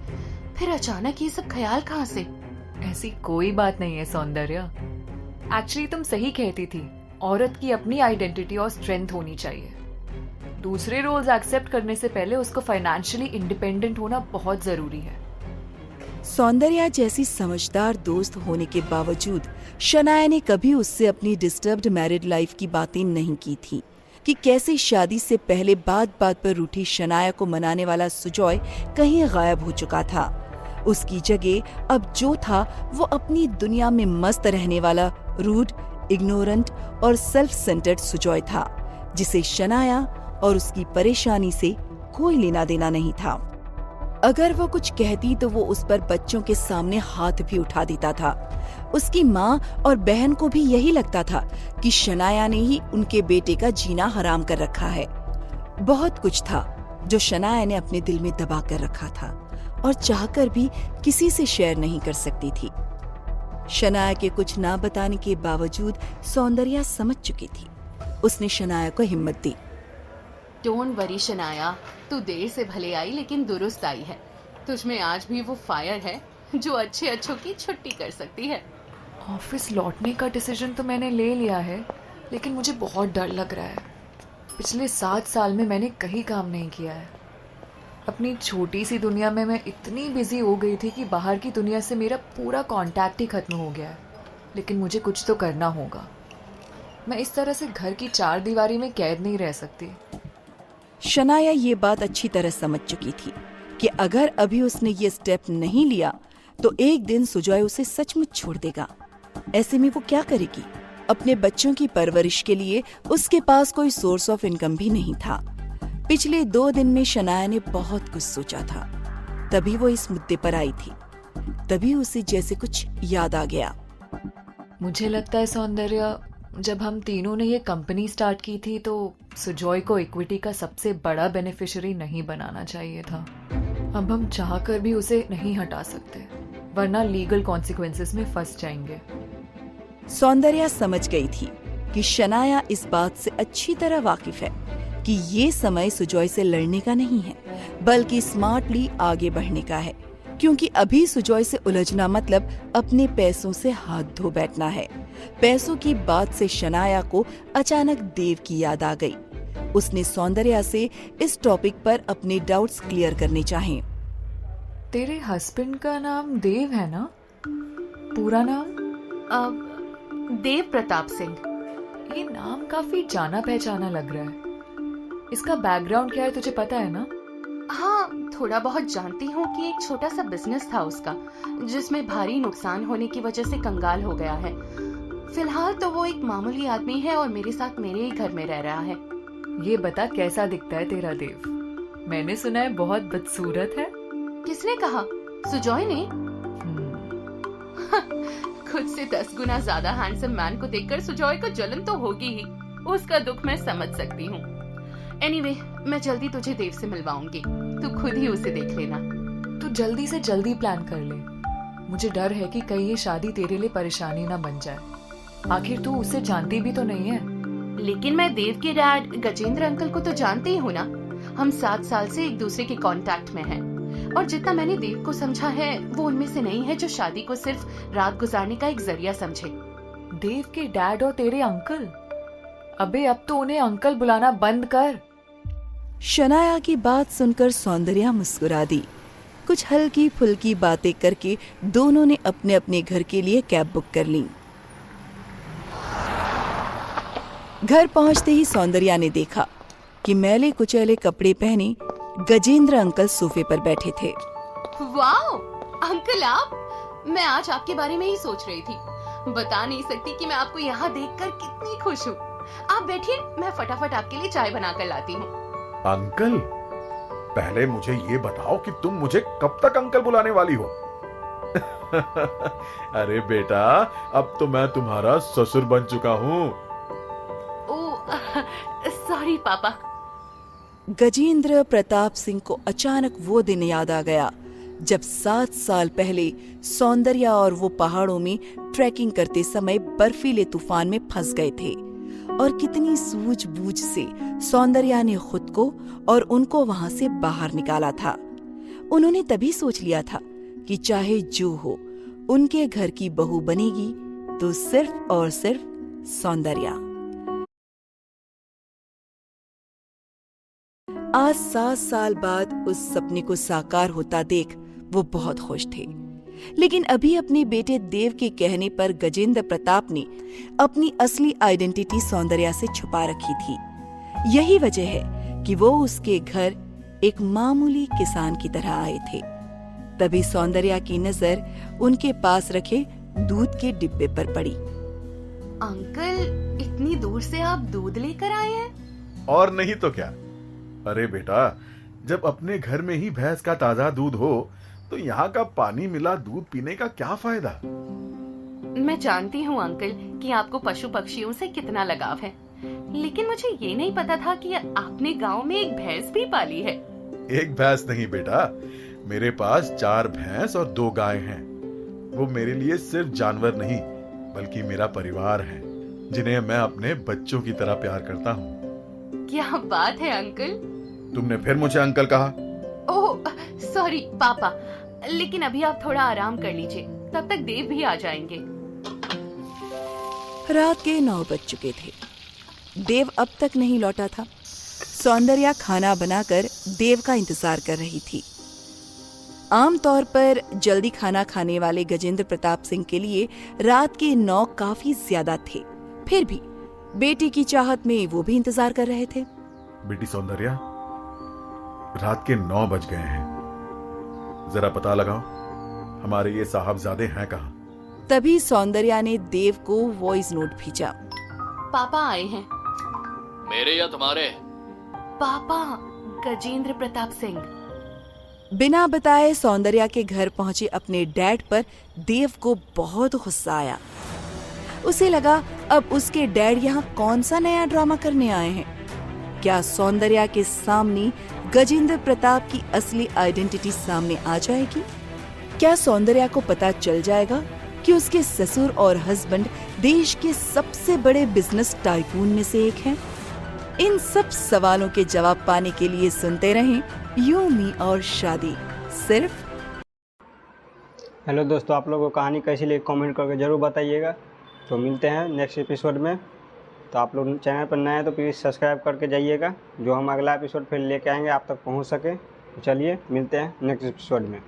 फिर अचानक ये सब ख्याल कहाँ से? ऐसी कोई बात नहीं है सौंदर्या। एक्चुअली तुम सही कहती थी, औरत की अपनी आइडेंटिटी और स्ट्रेंथ होनी चाहिए। दूसरे रोल्स एक्सेप्ट करने से पहले उसको फाइनेंशियली इंडिपेंडेंट होना बहुत जरूरी है। सौंदर्या जैसी समझदार दोस्त होने के बावजूद शनाया ने कभी उससे अपनी डिस्टर्ब्ड मैरिड लाइफ की बातें नहीं की थी कि कैसे शादी से पहले बात बात पर रूठी शनाया को मनाने वाला सुजॉय कहीं गायब हो चुका था। उसकी जगह अब जो था वो अपनी दुनिया में मस्त रहने वाला रूड, इग्नोरेंट और सेल्फ सेंटर्ड सुजॉय था, जिसे शनाया और उसकी परेशानी से कोई लेना देना नहीं था। अगर वो कुछ कहती तो वो उस पर बच्चों के सामने हाथ भी उठा देता था। उसकी माँ और बहन को भी यही लगता था कि शनाया ने ही उनके बेटे का जीना हराम कर रखा है। बहुत कुछ था जो शनाया ने अपने दिल में दबा कर रखा था और चाहकर भी किसी से शेयर नहीं कर सकती थी। शनाया के कुछ ना बताने के बावजूद सौंदर्या समझ चुकी थी। उसने शनाया को हिम्मत दी। डोंट वरी शनाया, तू देर से भले आई लेकिन दुरुस्त आई है। तुझमें आज भी वो फायर है जो अच्छे अच्छों की छुट्टी कर सकती है। ऑफिस लौटने का डिसीजन तो मैंने ले लिया है, लेकिन मुझे बहुत डर लग रहा है। पिछले 7 साल में मैंने कहीं काम नहीं किया है। अपनी छोटी सी दुनिया में मैं इतनी बिजी हो गई थी कि बाहर की दुनिया से मेरा पूरा कांटेक्ट ही खत्म हो गया है। लेकिन मुझे कुछ तो करना होगा। मैं इस तरह से घर की 4 दीवारी में कैद नहीं रह सकती। शनाया ये बात अच्छी तरह समझ चुकी थी कि अगर अभी उसने ये स्टेप नहीं लिया तो एक दिन सुजॉय उसे सचमुच छोड़ देगा। ऐसे में वो क्या करेगी? अपने बच्चों की परवरिश के लिए उसके पास कोई सोर्स ऑफ इनकम भी नहीं था। पिछले 2 दिन में शनाया ने बहुत कुछ सोचा था। तभी वो इस मुद्दे पर आई थी। तभी उसे जैसे कुछ याद आ गया। मुझे लगता है सौंदर्या, जब हम तीनों ने ये कंपनी स्टार्ट की थी तो सुजॉय को इक्विटी का सबसे बड़ा बेनिफिशियरी नहीं बनाना चाहिए था। अब हम चाहकर भी उसे नहीं हटा सकते, वरना लीगल कॉन्सिक्वेंसेस में फंस जाएंगे। सौंदर्या समझ गई थी कि शनाया इस बात से अच्छी तरह वाकिफ है कि ये समय सुजॉय से लड़ने का नहीं है, बल्कि स्मार्टली आगे बढ़ने का है। क्योंकि अभी सुजॉय से उलझना मतलब अपने पैसों से हाथ धो बैठना है। पैसों की बात से शनाया को अचानक देव की याद आ गई। उसने सौंदर्या से इस टॉपिक पर अपने डाउट्स क्लियर करने चाहे। तेरे हस्बैंड का नाम देव है ना? पूरा नाम? देव प्रताप सिंह। ये नाम काफी जाना पहचाना लग रहा है। इसका बैकग्राउंड क्या है तुझे पता है ना? हाँ, थोड़ा बहुत जानती हूँ कि एक छोटा सा बिजनेस था उसका, जिसमें भारी नुकसान होने की वजह से कंगाल हो गया है। फिलहाल तो वो एक मामूली आदमी है और मेरे साथ मेरे ही घर में रह रहा है। ये बता कैसा दिखता है तेरा देव? मैंने सुना है बहुत बदसूरत है। किसने कहा? सुजॉय ने? खुद से 10 गुना ज्यादा हैंडसम मैन को देखकर सुजॉय को जलन तो होगी ही। उसका दुख मैं समझ सकती हूँ। एनीवे, मैं जल्दी तुझे देव से मिलवाऊंगी। तू खुद ही उसे देख लेना। तू जल्दी से जल्दी प्लान कर ले। मुझे डर है कि कहीं ये शादी तेरे लिए परेशानी ना बन जाए। आखिर तू उसे जानती भी तो नहीं है। लेकिन मैं देव के डैड गजेंद्र अंकल को तो जानती ही हूँ ना। हम 7 साल से एक दूसरे के कांटेक्ट में हैं। और जितना मैंने देव को समझा है, वो उनमें से नहीं है जो शादी को सिर्फ रात गुजारने का एक जरिया समझे। देव के डैड और तेरे अंकल? अबे अब तो उन्हें अंकल बुलाना बंद कर। शनाया की बात सुनकर सौंदर्या मुस्कुरा दी। कुछ हल्की फुल्की बातें करके दोनों ने अपने अपने घर के लिए कैब बुक कर ली। घर पहुंचते ही सौंदर्या ने देखा कि मैले कुचैले कपड़े पहने गजेंद्र अंकल सोफे पर बैठे थे। वाओ, अंकल आप! मैं आज आपके बारे में ही सोच रही थी। बता नहीं सकती कि मैं आपको यहाँ देखकर कितनी खुश हूँ। आप बैठिए, मैं फटाफट आपके लिए चाय बनाकर लाती हूँ। अंकल, पहले मुझे ये बताओ कि तुम मुझे कब तक अंकल बुलाने वाली हो? अरे बेटा, अब तो मैं तुम्हारा ससुर बन चुका हूँ। सॉरी पापा। गजेंद्र प्रताप सिंह को अचानक वो दिन याद आ गया जब 7 साल पहले सौंदर्या और वो पहाड़ों में ट्रैकिंग करते समय बर्फीले तूफान में फंस गए थे और कितनी सूझबूझ से सौंदर्या ने खुद को और उनको वहां से बाहर निकाला था। उन्होंने तभी सोच लिया था कि चाहे जो हो, उनके घर की बहू बनेगी तो सिर्फ और सिर्फ सौंदर्या। आज 7 साल बाद उस सपने को साकार होता देख वो बहुत खुश थे। लेकिन अभी अपने बेटे देव के कहने पर गजेंद्र प्रताप ने अपनी असली आइडेंटिटी सौंदर्या से छुपा रखी थी। यही वजह है कि वो उसके घर एक मामूली किसान की तरह आए थे। तभी सौंदर्या की नजर उनके पास रखे दूध के डिब्बे पर पड़ी। अंकल, इतनी दूर से आप दूध लेकर आए हैं? और नहीं तो क्या। अरे बेटा, जब अपने घर में ही भैंस का ताजा दूध हो तो यहाँ का पानी मिला दूध पीने का क्या फायदा। मैं जानती हूँ अंकल कि आपको पशु पक्षियों से कितना लगाव है, लेकिन मुझे ये नहीं पता था कि आपने गांव में एक भैंस भी पाली है। एक भैंस नहीं बेटा, मेरे पास 4 भैंस और 2 गाय हैं। वो मेरे लिए सिर्फ जानवर नहीं बल्कि मेरा परिवार है, जिन्हें मैं अपने बच्चों की तरह प्यार करता हूँ। क्या बात है अंकल। तुमने फिर मुझे अंकल कहा। ओह सॉरी पापा, लेकिन अभी आप थोड़ा आराम कर लीजिए, तब तक देव भी आ जाएंगे। रात के 9 बज चुके थे। देव अब तक नहीं लौटा था। सौंदर्या खाना बनाकर देव का इंतजार कर रही थी। आमतौर पर जल्दी खाना खाने वाले गजेंद्र प्रताप सिंह के लिए रात के 9 काफी ज्यादा थे। फिर भी बेटी की चाहत में वो भी इंतजार कर रहे थे। बेटी सौंदर्या, रात के 9 बज गए हैं, जरा पता लगाओ हमारे ये साहबजादे हैं कहाँ। तभी सौंदर्या ने देव को वॉइस नोट भेजा। पापा आए हैं। मेरे या तुम्हारे? पापा, गजेंद्र प्रताप सिंह। बिना बताए सौंदर्या के घर पहुंचे अपने डैड पर देव को बहुत गुस्सा आया। उसे लगा अब उसके डैड यहाँ कौन सा नया ड्रामा करने आए हैं। क्या सौंदर्या के सामने गजेंद्र प्रताप की असली आइडेंटिटी सामने आ जाएगी? क्या सौंदर्या को पता चल जाएगा कि उसके ससुर और हस्बैंड देश के सबसे बड़े बिजनेस टाइकून में से एक हैं? इन सब सवालों के जवाब पाने के लिए सुनते रहें यू मी और शादी, सिर्फ। हेलो दोस्तों, आप लोगों को कहानी कैसी लगी कमेंट करके ज़रूर बताइएगा। तो मिलते हैं नेक्स्ट एपिसोड में। तो आप लोग चैनल पर नए हैं तो प्लीज़ सब्सक्राइब करके जाइएगा, जो हम अगला एपिसोड फिर लेके आएंगे आप तक पहुंच सके। तो चलिए मिलते हैं नेक्स्ट एपिसोड में।